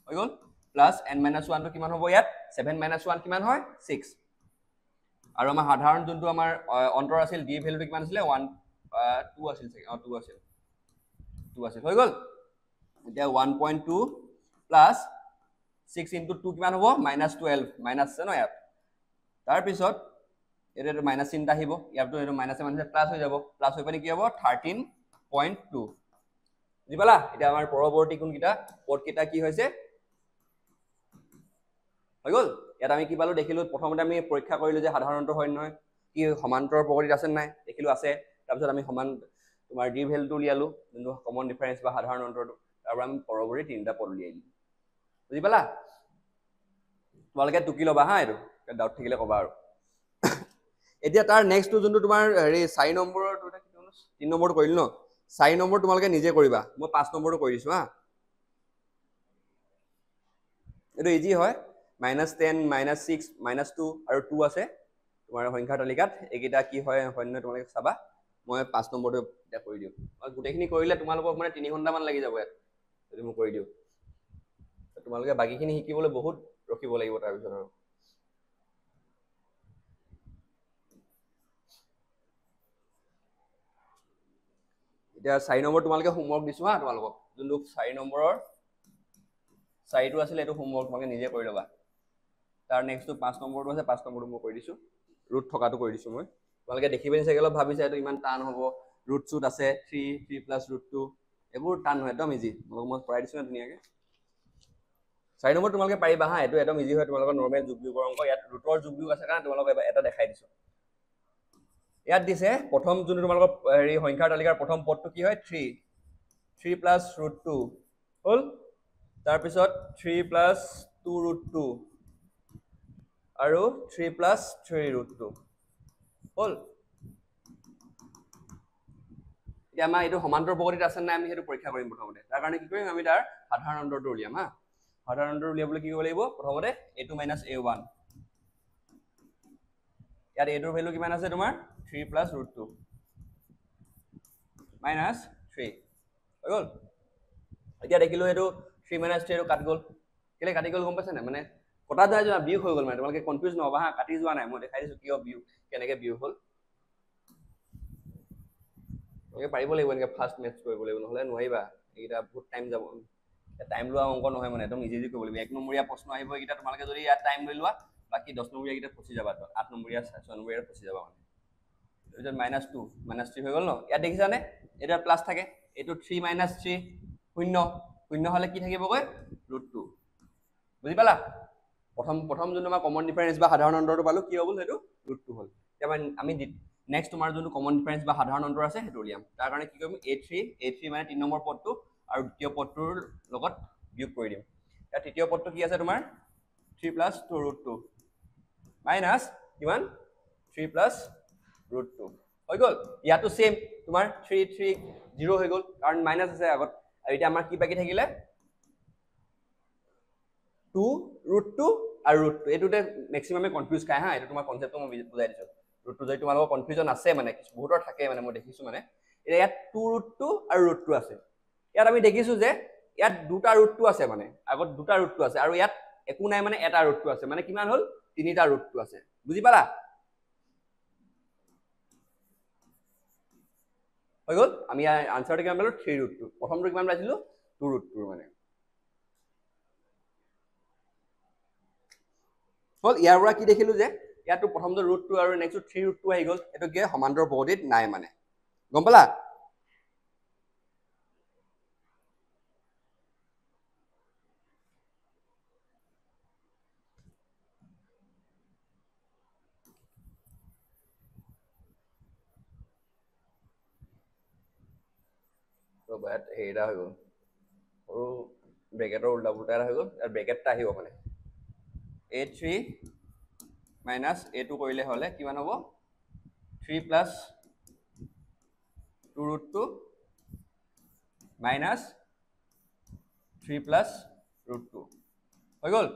হৈ গল প্লাস n-1 টো কিমান হ'ব ইয়াত 7 - 1 কিমান হয় 6 আৰু আমাৰ সাধাৰণ যোনটো আমাৰ অন্তৰ আছিল d ভ্যালুটো কিমান আছিল 2 আছিল 2 আছিল 2 আছিল হৈ গল এতিয়া 1.2 প্লাস 6 * 2 কিমান হ'ব -12 মাইনাস আছে ন ইয়াত তাৰ পিছত এটো মাইনাস চিহ্ন আহিব ইয়াতো এটো মাইনাসে মাইনাসে প্লাস হৈ যাব প্লাস হৈ পানি কি হ'ব 13.2 বুজি পালা এতিয়া আমাৰ পৰৱৰ্তী কোন কিটা পদ কিটা কি হৈছে হৈ গল ইয়াত আমি কি পালো দেখিলো প্ৰথমতে আমি পৰীক্ষা কৰিলো যে সাধাৰণ অন্তৰ হয় নহয় কি সমান্তৰ প্ৰগতিত আছে নাই দেখিলো আছে তাৰ পিছত আমি সমান তোমাৰ d ভ্যালুটো উলিয়ালো যোনটো কমন ডিফাৰেন্স বা সাধাৰণ অন্তৰটো তাৰ পৰা আমি পৰৱৰ্তী তিনটা পদ উলিয়াই দিলো বুজি পালা তোমালোকে টুকি লবা হা এটো ডাউট থাকিলে কবা আৰু এতিয়া তাৰ নেক্সটটো যোনটো তোমাৰ হেৰি 4 নম্বৰৰ 3 নম্বৰটো কৰিল ন 4 নম্বৰ তোমালোকে নিজে কৰিবা মই 5 নম্বৰটো কৰি দিছো হা এটো ইজি হয় -10 -6 -2 আৰু 2 আছে তোমাৰ সংখ্যাৰ তালিকাত এইকিটা কি হয় হয়নে তোমালোকে চাবা মই 5 নম্বৰটো এটা কৰি দিও গোটেইখিনি কৰিলে তোমালোকক মানে 3 ঘন্টা মান লাগি যাব ইয়াত যদি মই কৰি দিও তোমালোকে বাকিখিনি শিকিবলৈ বহুত ৰখিব লাগিব তাৰ পিছত আৰু এতিয়া 4 নম্বৰ তোমালোকে হোমৱৰ্ক দিছো হা তোমালোকক যোনটো 4 নম্বৰৰ 4টো আছিল এটো হোমৱৰ্ক তোমালোকে নিজে কৰি লবা তাৰ নেক্সটটো 5 নম্বৰটো আছে 5 নম্বৰটো মই কৰি দিছো ৰুট থকাটো কৰি দিছো মই তোমালোকে দেখিবেনি চাগে অলপ ভাবিছা এটো ইমান টান হ'ব ৰুট চুট আছে 3 + √2 এবোৰ টান নহয় একদম ইজি মই পঢ়াই দিছো ধুনীয়াকে 4 নম্বৰ তোমালোকে পাৰিবা হা এটো একদম ইজি হয় তোমালোকৰ নৰমাল যোগ বিয়োগৰ অংক ইয়াত ৰুটৰ যোগ বিয়োগ আছে কাৰণ তোমালোকক এটা দেখাই দিছো ইয়াত দিছে প্ৰথম যোনটো তোমালোকৰ হেৰি সংখ্যাৰ তালিকাৰ প্ৰথম পদটো কি হয় 3 + √2 হল তাৰ পিছত 3 + 2√2 আৰু 3 + 3√2 হল এতিয়া আমাৰ এইটো সমান্তৰ প্ৰগতিত আছে নাই আমি হেতু পৰীক্ষা কৰিম প্ৰথমতে তাৰ কাৰণে কি কৰিম আমি তাৰ সাধাৰণ অন্তৰটো উলিয়াম হা সাধাৰণ অন্তৰ উলিয়াবলৈ কি কৰিব লাগিব প্ৰথমতে a2 - a1 ইয়াত a ৰ ভ্যালু কিমান আছে তোমাৰ 3 plus root 2 minus 3 হৈ গ'ল এতিয়া দেখিলো এটো 3 minus 3 এটো কাট গ'ল কেলে কাটি গ'ল গম পাইছা না মানে কটা যায় যোৱা বিয়োগ হৈ গ'ল মানে তোমালোকে কনফিউজ নহবা হা কাটি যোৱা নাই মই দেখাই দিছো কিয় বিয়োগ কেনেকে বিয়োগ হ'ল ওকে পাৰিব লাগিব এনেকে ফাৰ্স্ট মেথছ কৰিব লাগিব নহলে নোৱাৰিবা এইটা বহুত টাইম যাব টাইম লোৱা অংক নহয় মানে একদম ইজি ইজি কৰিব লাগিব এক নম্বৰীয়া প্ৰশ্ন আহিব এইটা তোমালোকে যদি ইয়াত টাইম লৈ লোৱা বাকি 10 নম্বৰীয়া কিটা ফচি যাবা তো 8 নম্বৰীয়া 6 নম্বৰীয়া ফচি যাবা মানে এটা -2 -3 হৈ গ'ল ন ইয়াত দেখিছা নে এটা প্লাস থাকে এটো 3 - 3 শূন্য শূন্য হলে কি থাকিব কয় √2 বুজি পালা প্ৰথম যোনটো আমাৰ কমন ডিফাৰেন্স বা সাধাৰণ অন্তৰটো পালো কি হ'ল হেতু √2 হ'ল এতিয়া আমি নেক্সট তোমাৰ যোনটো কমন ডিফাৰেন্স বা সাধাৰণ অন্তৰ আছে হেতু উলিয়াম তাৰ কাৰণে কি কৰিম a3 মানে 3 নম্বৰ পদটো আৰু দ্বিতীয় পদটোৰ লগত বিয়োগ কৰি দিম এতিয়া তৃতীয় পদটো কি আছে তোমাৰ 3 + 2 √2 মাইনাস কিমান 3 + √2 হৈ গ'ল ইয়াতো সেম তোমাৰ 3 3 0 হৈ গ'ল কাৰণ মাইনাস আছে আগত আৰু এটা আমাৰ কি বাকি থাকিলে 2 √2 আৰু √2 এটোতে ম্যাক্সিমামে কনফিউজ খায় হা এটো তোমাৰ কনসেপ্টটো মই বুজাই দিছো √2 যদি তোমালোকৰ কনফিউজন আছে মানে কিছু বহুতৰ থাকে মানে মই দেখিছো মানে ইয়াত 2 √2 আৰু √2 আছে ইয়াত আমি দেখিছো যে ইয়াত দুটা √2 আছে মানে আগত দুটা √2 আছে আৰু ইয়াত একো নাই মানে এটা √2 আছে মানে কিমান হ'ল তিনিটা √2 আছে বুজি পালা হৈ গ'ল আমি আনসাৰটো কিমান পালো 3 √2 প্ৰথমটো কিমান পাইছিলো 2 √2 মানে হল ইয়াৰ পৰা কি দেখিলো যে ইয়াতো প্ৰথমটো √2 আৰু নেক্সট 3 √2 আহি গ'ল এটো কি সমান্তৰ বহুদিত নাই মানে গম পালা তো বাট হেৰা হৈ গ'ল আৰু ব্ৰেকেটৰ উল্টা পুল্টা হৈ গ'ল আৰু ব্ৰেকেটটা আহিব মানে a3 minus a2 কৰিলে হলে কিমান হ'ব 3 plus 2 √2 minus 3 plus √2 হৈ গ'ল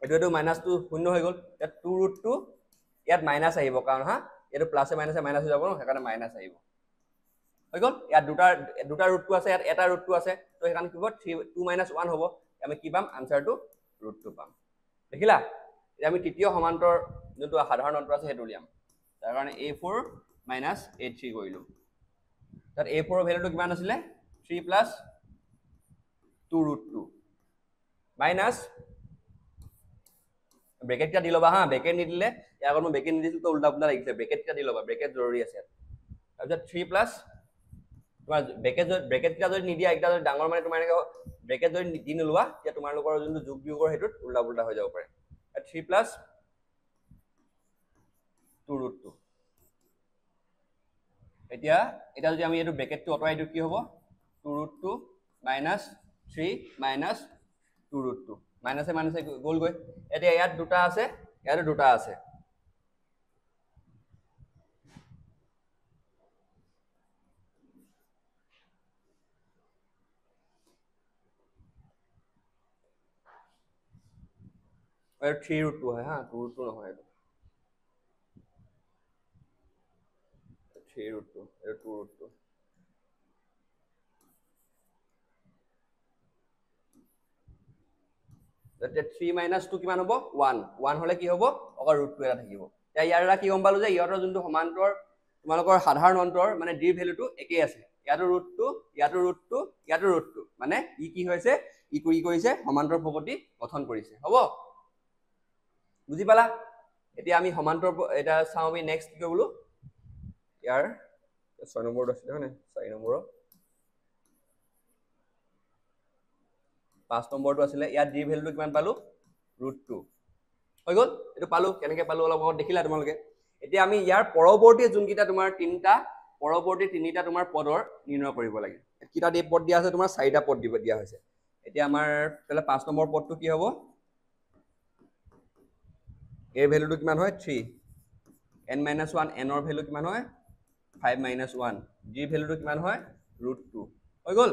এটো মাইনাসটো শূন্য হৈ গ'ল ইয়াত 2 √2 ইয়াত মাইনাস আহিব কাৰণ হা এটো প্লাসে মাইনাসে মাইনাস হৈ যাব ন সেইকাৰণে মাইনাস আহিব হৈ গ'ল ইয়াত দুটা √2 আছে ইয়াত এটা √2 আছে তো সেইকাৰণে কি হ'ব 2 - 1 হ'ব আমি কি পাম আনসাৰটো √2 পাম দেখিলা এতিয়া আমি তৃতীয় সমান্তৰ যোনটো সাধাৰণ অন্তৰ আছে হেতু উলিয়াম তাৰ কাৰণে a4 - a3 কৰিলো তাত a4 ৰ ভ্যালুটো কিমান আছিল 3 + 2 √2 মাইনাস ব্ৰেকেট কা দি লবা হা ব্ৰেকেট নিদিলে ইয়াৰ আগত মই ব্ৰেকেট নিদিছিল তো উল্টা পুল্টা লাগিছে ব্ৰেকেট কা দি লবা ব্ৰেকেট জৰুৰী আছে তাৰপিছত 3 প্লাস তোমাৰ ব্ৰেকেট কা যদি নিদিয়া একটা যদি ডাঙৰ মানে তোমাৰ এনেকৈ ব্ৰেকেট যদি দি নলোৱা তেতিয়া তোমালোকৰ যোনটো যোগ বিয়োগৰ হেতুত উল্টা পুল্টা হৈ যাব পাৰে 3 plus 2 √2 এতিয়া এটা যদি আমি এটো ব্ৰেকেটটো অতৰাই দিও কি হ'ব 2 √2 minus 3 minus 2 √2 মাইনাসে মাইনাসে গল গৈ এতিয়া ইয়াত দুটা আছে ইয়াত দুটা আছে और 3 √2 है हाँ 2 √2 নহয় এটা 3 √2 এটা 2 √2 তাতে 3 - 2 কিমান হ'ব 1 1 হলে কি হ'ব অকল √2 এটা থাকিব এতিয়া ইয়াৰৰা কি গম পালো যে ইহঁতৰ যোনটো সমান্তৰ তোমালোকৰ সাধাৰণ অন্তৰ মানে d ভ্যালুটো একেই আছে ইয়াতো √2 ইয়াতো √2 ইয়াতো √2 মানে ই কি হৈছে ই কৰিছে সমান্তৰ প্ৰগতি গঠন কৰিছে হ'ব বুজি পালা এতিয়া আমি সমান্তৰ এটা চাও আমি নেক্সট কি কৰো ইয়াৰ 6 নম্বৰটো আছে মানে 4 নম্বৰ 5 নম্বৰটো আছিল ইয়াৰ d ভ্যালুটো কিমান পালো √2 হৈ গ'ল এটো পালো কেনেকে পালো অলপ আগত দেখিলা তোমালোকে এতিয়া আমি ইয়াৰ পৰৱৰ্তী যোনকিটা তোমাৰ তিনিটা তোমাৰ পদৰ নিৰ্ণয় কৰিব লাগে কিটা দি পদ দিয়া আছে তোমাৰ 4টা পদ দিয়া হৈছে এতিয়া আমাৰ তেলে 5 নম্বৰ পদটো কি হ'ব a ভ্যালুটো কিমান হয় 3 n - 1 n ৰ ভ্যালু কিমান হয় 5 - 1 g ভ্যালুটো কিমান হয় √2 হৈ গ'ল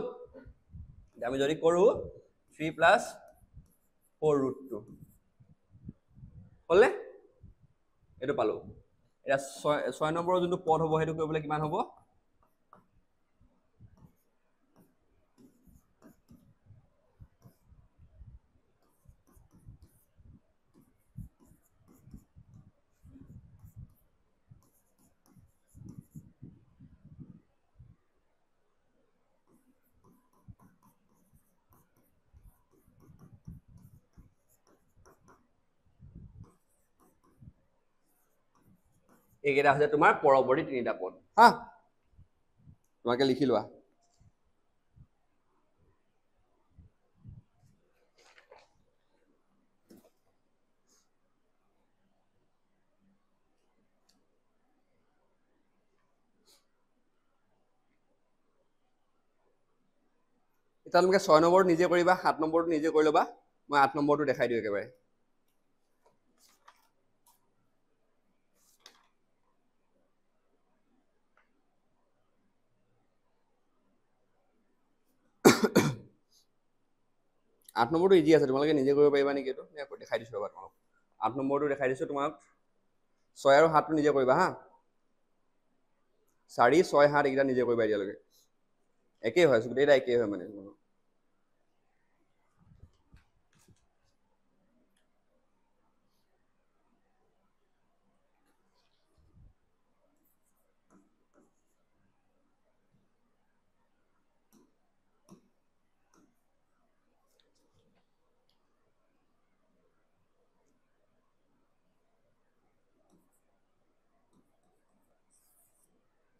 আমি যদি কৰো 3 + 4 √2 হলে এটো পালো এটা 6 নম্বৰৰ যোনটো পদ হ'ব সেইটো কৰিবলৈ কিমান হ'ব এইকেইটা হৈছে তোমাৰ পৰৱৰ্তী তিনিটা পদ হা তোমাকে লিখি লোৱা এতিয়া তোমালোকে 6 নম্বৰটো নিজে কৰিবা 7 নম্বৰটো নিজে কৰি ল'বা মই 8 নম্বৰটো দেখাই দিওঁ একেবাৰে আঠ নম্বৰটো ইজি আছে তোমালোকে নিজে কৰিব পাৰিবা নেকি এইটো দেখাই দিছোঁ ৰ'বা তোমালোক 8 নম্বৰটো দেখাই দিছোঁ তোমাক 6 আৰু 7টো নিজে কৰিবা হা 4 6 7 এইকেইটা নিজে কৰিবা এতিয়ালৈকে একেই হয় গোটেইটা একেই হয় মানে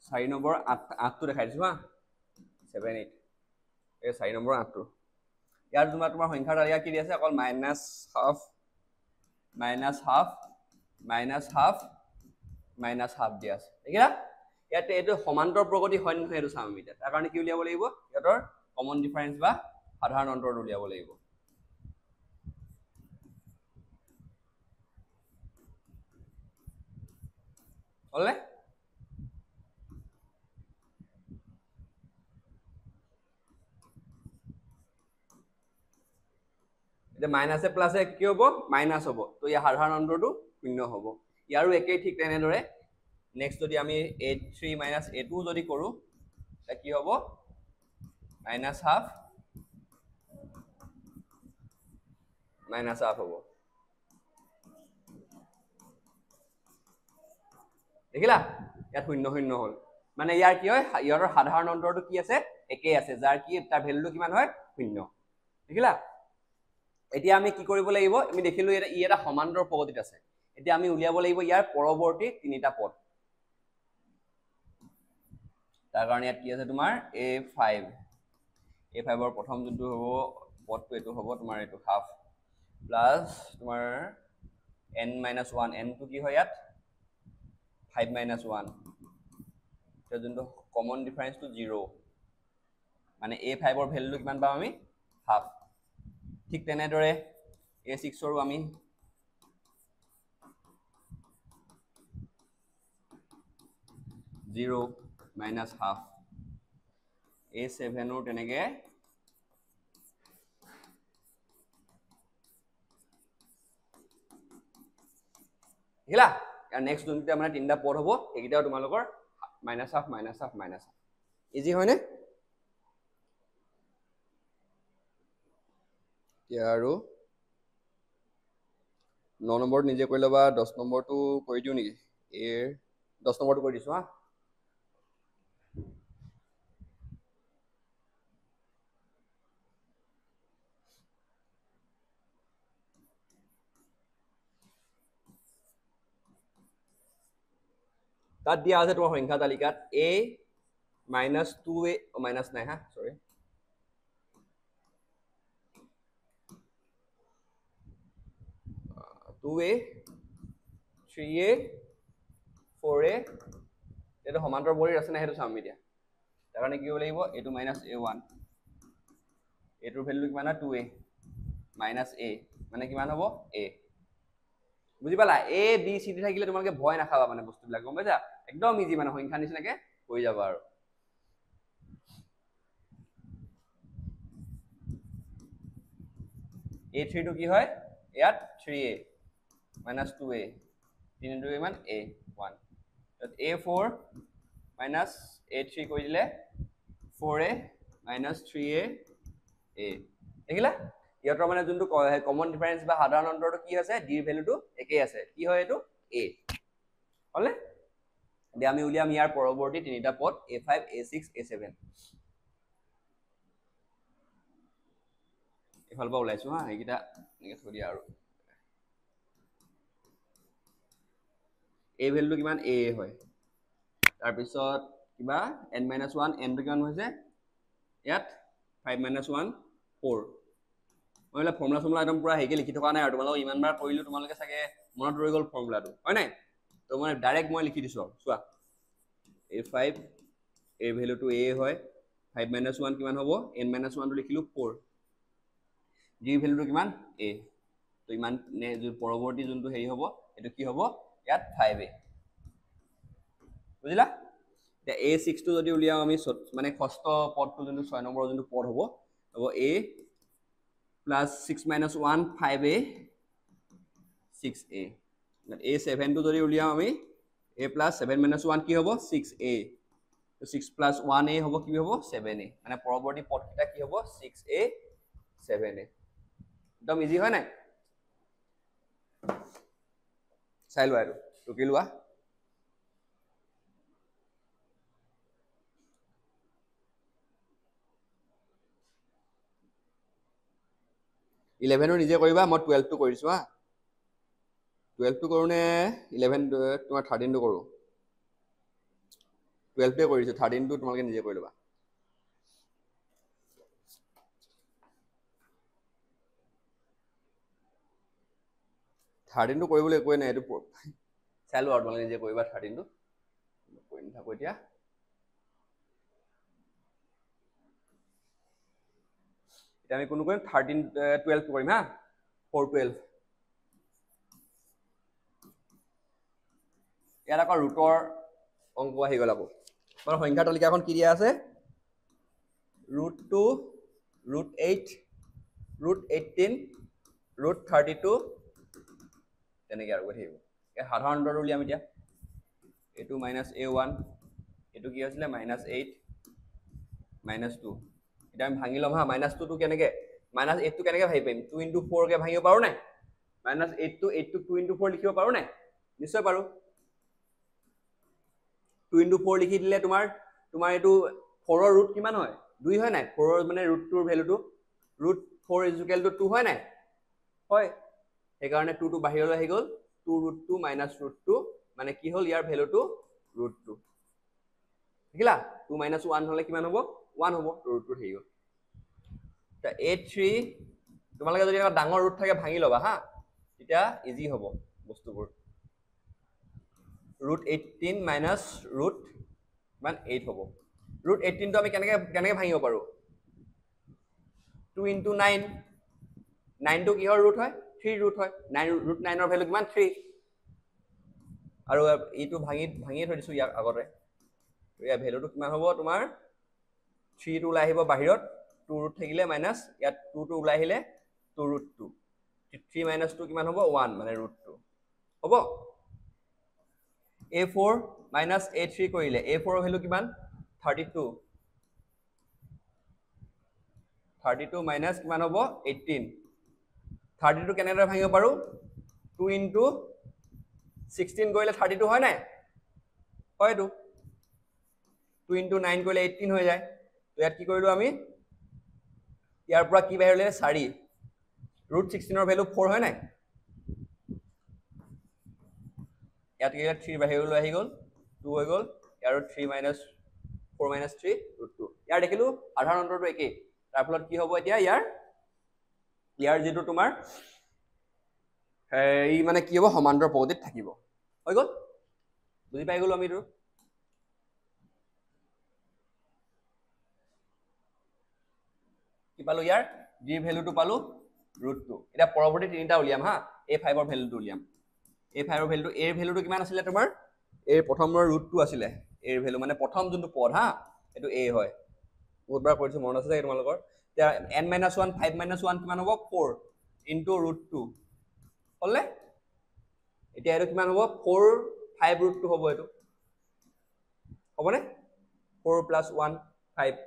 4 নম্বৰ 8টো দেখাই দিছোঁ হা 7 8 এই 4 নম্বৰ 8টো ইয়াৰ তোমাৰ সংখ্যাৰ তালিকা কি দি আছে অকল মাইনাছ হাফ দি আছে ঠিক আছে ইয়াতে এইটো সমান্তৰ প্ৰগতি হয় নহয় এইটো চাম আমি এতিয়া তাৰ কাৰণে কি উলিয়াব লাগিব ইয়াতৰ কমন ডিফাৰেন্স বা সাধাৰণ অন্তৰটো উলিয়াব লাগিব হ'লনে এতিয়া মাইনাছে প্লাছে কি হ'ব মাইনাছ হ'ব তো ইয়াৰ সাধাৰণ অন্তৰটো 0 হ'ব ইয়াৰো একেই ঠিক তেনেদৰে নেক্সট যদি আমি 8 3 - a2 যদি কৰোঁ তেতিয়া কি হ'ব -half হ'ব দেখিলা ইয়াত 0 0 হ'ল মানে ইয়াৰ কি হয় ইয়াৰ সাধাৰণ অন্তৰটো কি আছে একেই আছে যাৰ কি তাৰ ভ্যালুটো কিমান হয় 0 দেখিলা এতিয়া আমি কি কৰিব লাগিব আমি দেখিলো ই এটা সমান্তৰ প্ৰগতিত আছে এতিয়া আমি উলিয়াব লাগিব ইয়াৰ পৰৱৰ্তী তিনিটা পদ তাৰ কাৰণে ইয়াত কি আছে তোমাৰ a5 ৰ প্ৰথম যোনটো হ'ব পদটো এইটো হ'ব তোমাৰ এইটো হাফ প্লাস তোমাৰ n-1 n টো কি হয় ইয়াত 5 - 1 এটা যোনটো কমন ডিফাৰেন্সটো 0 মানে a5 ৰ ভ্যালুটো কিমান পাম আমি হাফ ঠিক তেনেদৰে a6 ৰো আমি -0 -half a7 ৰ তেনেকে হিলা আৰু নেক্সট যোনটা মানে তিনটা পদ হ'ব এইকেইটাও তোমালোকৰ -half ইজি হয়নে আৰু 9 নম্বৰটো নিজে কৰি ল'বা 10 নম্বৰটো কৰি দিওঁ নেকি 10 নম্বৰটো কৰি দিছোঁ হা তাত দিয়া আছে তোমাৰ সংখ্যা তালিকাত a -2a মাইনাছ নাই হা সৰি 2a 3a 4a এইটো সমান্তৰ বৰ্গৰ আছে না সেইটো চাম এতিয়া তাৰ কাৰণে কি হ'ব লাগিব এইটো -a1 এইটোৰ ভ্যালু কিমান হয় 2a -a মানে কিমান হ'ব a বুজি পালা a b c d থাকিলে তোমালোকে ভয় নাখাবা মানে বস্তুবিলাক গম পাইছা একদম ইজি মানে সংখ্যা নিচিনাকে হৈ যাব আৰু a3 টো কি হয় ইয়াত 3a -2a 3 * a 1 a4 minus a3 কৰি দিলে 4a minus 3a a দেখিলা ইহঁতৰ মানে যোনটো কমন ডিফাৰেন্স বা সাধাৰণ অন্তৰটো কি আছে d ৰ ভ্যালুটো একেই আছে কি হয় এটো a হলে দে আমি উলিয়াম ইয়াৰ পৰৱৰ্তী তিনিটা পদ a5 a6 a7 এফাল পৰা ওলাইছো হা এইকিটা এনেকে থৈ দিয়া আৰু a ভ্যালুটো কিমান a হয় তাৰ পিছত কিবা n-1 n টো কিমান হৈছে ইয়াত 5 - 1 4 মইলা ফৰ্মুলা একদম পুৰা হেকে লিখি থকা নাই আৰু তোমালোক ইমানবাৰ কৰিলো তোমালোকে চাগে মনত ৰৈ গল ফৰ্মুলাটো হয় নাই তো মই ডাইৰেক্ট মই লিখি দিছো চোৱা a5 a ভ্যালুটো a হয় 5 - 1 কিমান হ'ব n-1 টো লিখিলো 4 d ভ্যালুটো কিমান a তো ইমান নে পৰৱৰ্তী যোনটো হেৰি হ'ব এটো কি হ'ব ইয়াত 5a বুজিলা তে a6 টো যদি উলিয়াও আমি মানে ষষ্ঠ পদটো যোনটো 6 নম্বৰ যোনটো পদ হ'ব a plus 6 minus 1 5a 6a a7 টো যদি উলিয়াও আমি a plus 7 minus 1 কি হ'ব 6a তো 6 plus 1a হ'ব কি হ'ব 7a মানে পৰৱৰ্তী পদটা কি হ'ব 6a 7a একদম ইজি হয় নাই চাই লোৱা আৰু টুকি লোৱা 11 ৰ নিজে কৰিবা মই 12 টো কৰিছো হা 12 টো কৰোনে 11 তোমাৰ 13 টো কৰো 12 তে কৰিছো 13 টো তোমালোকে নিজে কৰি লবা থাৰ্টিন টো কৰিবলৈ একোৱে নাই এইটো চাই লোৱা আৰু তোমালোকে নিজে কৰিবা 13 টো কৰি নাথাকো এতিয়া এটা আমি কোনটো কৰিম 13 12 কৰিম হা 412 ইয়াত আকৌ ৰুটৰ অংক আহি গল আকৌ আমাৰ সংখ্যা তালিকাখন কি দিয়া আছে √2 √8 √18 √32 তেনেকে আৰু গৈ থাকিব এই সাধাৰণ অন্তৰটো উলিয়াম এতিয়া এটো -a1 এটো কি হৈছিলে -8 -2 এটা আমি ভাঙি লম হা -2 টো কেনেকে -8 টো কেনেকে ভাঙি পাৰিম 2 * 4 কে ভাঙিব পাৰো নাই -8 টো 2 * 4 লিখিব পাৰো নাই নিশ্চয় পাৰো 2 * 4 লিখি দিলে তোমাৰ এটো 4 ৰ ৰুট কিমান হয় 2 হয় নাই 4 ৰ মানে ৰুটটোৰ ভ্যালুটো √4 = 2 হয় নাই হয় সেই কাৰণে 2 টো বাহিৰলৈ আহি গল 2 √2 - √2 মানে কি হল ইয়াৰ ভ্যালুটো √2 দেখিলা 2 - 1 হলে কিমান হ'ব 1 হ'ব √2 হৈ গল তা a3 তোমালোকে যদি এটা ডাঙৰ ৰুট থাকে ভাঙি লবা হা তেতিয়া ইজি হ'ব বস্তুবোৰ √18 - √8 হ'ব √18 টো আমি কেনেকে ভাঙিব পাৰো 2 * 9 9 টো কিহৰ ৰুট হয় 3 ৰুট হয় 9 ৰ ভ্যালু কিমান 3 আৰু এইটো ভাঙি থৈ দিছো ইয়াক আগতে ইয়াৰ ভ্যালুটো কিমান হ'ব তোমাৰ 3 টো ওলাই আহিব বাহিৰত 2 ৰুট থাকিলে মাইনাস ইয়াত 2 টো ওলাই আহিলে 2 √2 3 - 2 কিমান হ'ব 1 মানে √2 হ'ব a4 - a3 কৰিলে a4 ৰ ভ্যালু কিমান 32 মাইনাস কিমান হ'ব 18 32 কেনেদৰে ভাঙিব পাৰো 2 * 16 কৰিলে 32 হয় নাই হয়তো 2 * 9 কৰিলে 18 হৈ যায় তো ইয়াত কি কৰিলো আমি ইয়াৰ পৰা কি বাহিৰলে 4 √16 ৰ ভ্যালু 4 হয় নাই ইয়াত কি 3 বাহিৰলৈ আহি গল 2 হৈ গল ইয়াৰ 3 - 4 - 3 √2 ইয়াৰ দেখিলো সাধাৰণ অন্তৰটো একেই তাৰ ফলত কি হ'ব এতিয়া ইয়াৰ যেটো তোমাৰ এই মানে কি হ'ব সমান্তৰ পদ্ধতিত থাকিব হৈ গল বুজি পাই গলো আমি এইটো কি পালো ইয়াৰ d ভ্যালুটো পালো √2 এটা পৰৱৰ্তী তিনিটা উলিয়াম হা a5 ৰ ভ্যালুটো উলিয়াম a5 ৰ ভ্যালুটো a ৰ ভ্যালুটো কিমান আছিল তোমাৰ a প্ৰথমৰ √2 আছিল a ৰ ভ্যালু মানে প্ৰথম যোনটো পদ হা এটো a হয় বহুতবাৰ কৰিছো মনত আছে তোমালোকৰ n-1 5 - 1 কিমান হ'ব 4 * √2 হলে এতিয়া এটো কিমান হ'ব 4 5 √2 হ'ব এটো হ'বনে 4 + 1 5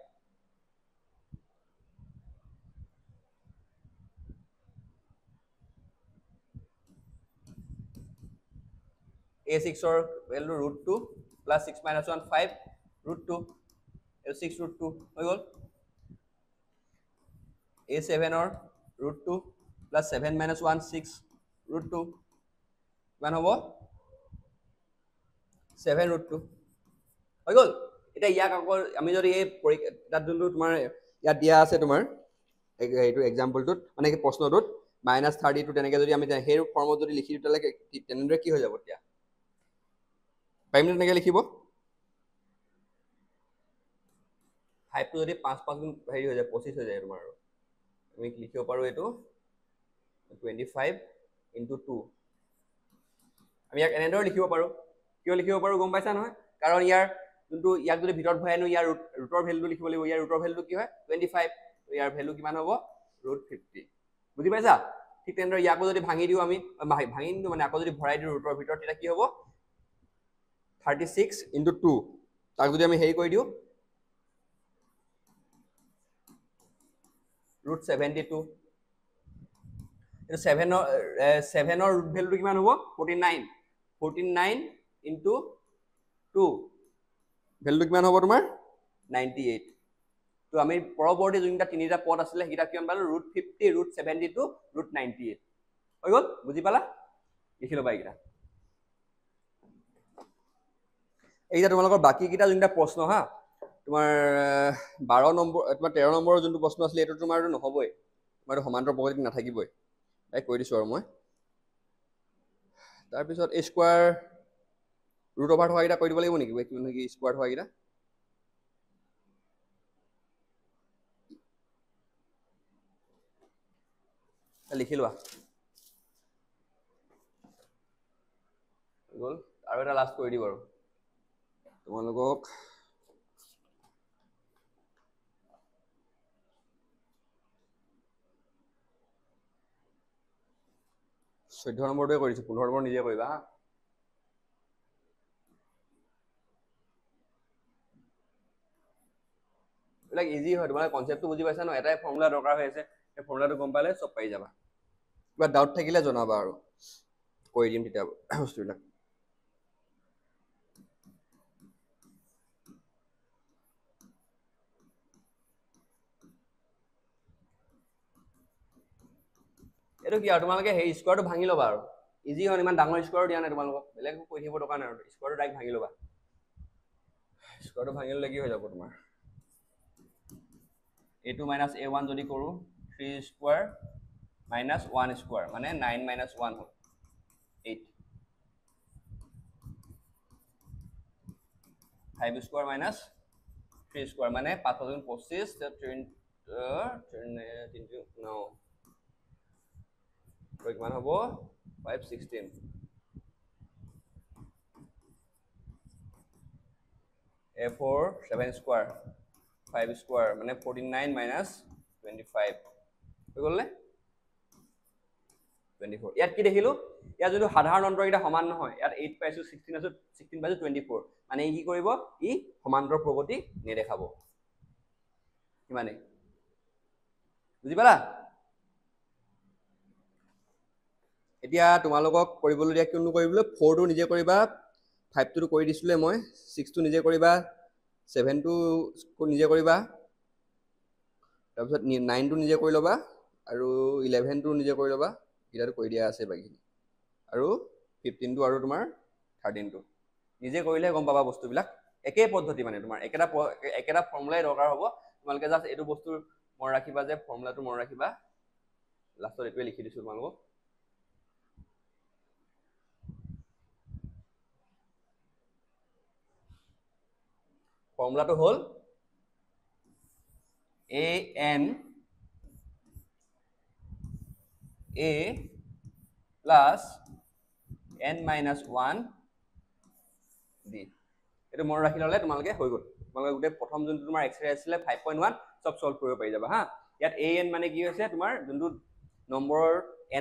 a6 ৰ ভ্যালু √2 + 6 - 1 5 √2 a6 √2 হৈ গ'ল a7 ৰ √2 + 7 - 1 6 √2 কিমান হ'ব 7 √2 হৈ গ'ল এটা ইয়াক আকৌ আমি যদি এই তাত যোনটো তোমাৰ ইয়াত দিয়া আছে তোমাৰ এইটো এক্সাম্পলটোত মানে কি প্ৰশ্নটোত -32 তেনেকৈ যদি আমি সেই ফৰ্মত যদি লিখি দিওঁ তেনেদৰে কি হৈ যাব এতিয়া পাৰিম তেনেকৈ লিখিব 5 টো যদি 5 5 গুণ হেৰি হৈ যায় 25 হৈ যায় তোমাৰ আৰু আমি লিখিব পাৰোঁ এইটো 25 × 2 আমি ইয়াক এনেদৰে লিখিব পাৰোঁ কিয় লিখিব পাৰোঁ গম পাইছা নহয় কাৰণ ইয়াৰ যোনটো ইয়াক যদি ভিতৰত ভৰাই আনো ইয়াৰ ৰুটৰ ভ্যালুটো লিখিব লাগিব ইয়াৰ ৰুটৰ ভ্যালুটো কি হয় 25 ইয়াৰ ভ্যালু কিমান হ'ব √50 বুজি পাইছা ঠিক তেনেদৰে ইয়াকো যদি ভাঙি দিওঁ আমি ভাঙি দিওঁ মানে আকৌ যদি ভৰাই দিওঁ ৰুটৰ ভিতৰত তেতিয়া কি হ'ব 36 × 2 তাক যদি আমি হেৰি কৰি দিওঁ √72 এইটো 7 ৰ ৰুট ভ্যালুটো কিমান হ'ব 49 × 2 ভ্যালুটো কিমান হ'ব তোমাৰ 98 তো আমি পৰৱৰ্তী যোনটা তিনিটা পদ আছিলে সেইটা কিমান পালো √50 √72 √98 হৈ গ'ল বুজি পালা লিখি ল'বা এইকেইটা এইটা তোমালোকৰ বাকি কিটা যোনটা প্ৰশ্ন হা তোমাৰ 12 নম্বৰ তোমাৰ 13 নম্বৰৰ যোনটো প্ৰশ্ন আছিলে এটো তোমাৰটো নহবই তোমাৰটো সমান্তৰ প্ৰগতি নাথাকিবই তাই কৈ দিছো আৰু মই তাৰ পিছত a স্কয়াৰ ৰুট ওভাৰ থকা কিটা কৈ দিব লাগিব নেকি কি স্কয়াৰ থকা কিটা লিখি লোৱা গ'ল আৰু এটা লাষ্ট কৰি দিম আৰু তোমালোকক চৈধ্য নম্বৰটোৱে কৰিছো 15 নম্বৰ নিজে কৰিবা হা like ইজি হয় তোমালোকে কনসেপ্টটো বুজি পাইছা ন এটাই ফৰ্মুলা দৰকাৰ হৈ আছে এই ফৰ্মুলাটো গম পালে সব পাই যাবা কিবা ডাউট থাকিলে জনাবা আৰু কৈ দিম তেতিয়া বস্তুবিলাক এটো কি আৰু তোমালোকে সেই স্কয়াৰটো ভাঙি ল'বা আৰু ইজি হয় ইমান ডাঙৰ স্কয়াৰ দিয়া নাই তোমালোকক বেলেগ কৈ থাকিব দৰকাৰ নাই আৰু স্কয়াৰটো ডাইৰেক্ট ভাঙি ল'বা স্কয়াৰটো ভাঙি ল'লে কি হৈ যাব তোমাৰ a2 - a1 যদি কৰো 3 স্কয়াৰ - 1 স্কয়াৰ মানে 9 - 1 হ'ল 8 5 স্কয়াৰ - 3 স্কয়াৰ মানে 5025 no তো কিমান হ'ব 516 a4 7 স্কয়াৰ 5 স্কয়াৰ মানে 49 - 25 হৈ গ'ল নে 24 ইয়াত কি দেখিলো ইয়াত যদি সাধাৰণ অন্তৰকেইটা সমান নহয় ইয়াত 8 পাইছো 16 আছে 16 পাইছো 24 মানে কি কৰিব ই সমান্তৰ প্ৰগতি নেদেখাব কিমানে বুজি পালা এতিয়া তোমালোকক কৰিবলৈ দিয়া কিনো কৰিবলৈ 4 টো নিজে কৰিবা 5 টো কৰি দিছিলে মই 6 টো নিজে কৰিবা 7 টো নিজে কৰিবা তাৰপিছত 9 টো নিজে কৰি ল'বা আৰু 11 টো নিজে কৰি ল'বা এটাটো কৰি দিয়া আছে বাকি আৰু 15 টো আৰু তোমাৰ 13 টো নিজে কৰিলে গম পাবা বস্তুবিলাক একে পদ্ধতি মানে তোমাৰ একেটা ফৰ্মুলাই দৰকাৰ হ'ব তোমালোকে জাস্ট এইটো বস্তু মন ৰাখিবা যে ফৰ্মুলাটো মন ৰাখিবা লাষ্টত এইটোৱে লিখি দিছো তোমালোকক ফৰ্মুলাটো হ'ল an a plus n minus 1 d এটো মন ৰাখি ললে তোমালোকে হৈ গ'ল তোমালোকে গুটে প্ৰথম যোনটো তোমাৰ এক্সৰে আছিলে 5.1 সব সলভ কৰিব পাৰি যাবা হা ইয়াত an মানে কি হৈছে তোমাৰ যোনটো নম্বৰৰ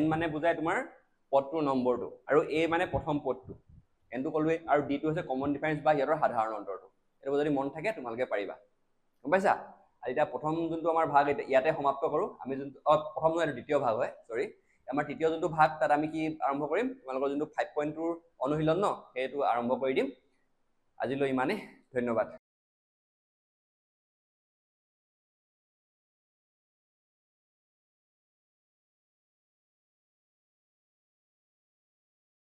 n মানে বুজায় তোমাৰ পদটোৰ নম্বৰটো আৰু a মানে প্ৰথম পদটো n টো কলুৱে আৰু d টো হৈছে কমন ডিফাৰেন্স বা ইয়াৰ সাধাৰণ অন্তৰটো এইটো যদি মন থাকে তোমালোকে পাৰিবা গম পাইছা আৰু এতিয়া প্ৰথম যোনটো আমাৰ ভাগ ইয়াতে সমাপ্ত কৰোঁ আমি যোনটো প্ৰথম নহয় দ্বিতীয় ভাগ হয় সৰি আমাৰ তৃতীয় যোনটো ভাগ তাত আমি কি আৰম্ভ কৰিম তোমালোকৰ যোনটো 5.2 অনুশীলন ন সেইটো আৰম্ভ কৰি দিম আজিলৈ ইমানেই ধন্যবাদ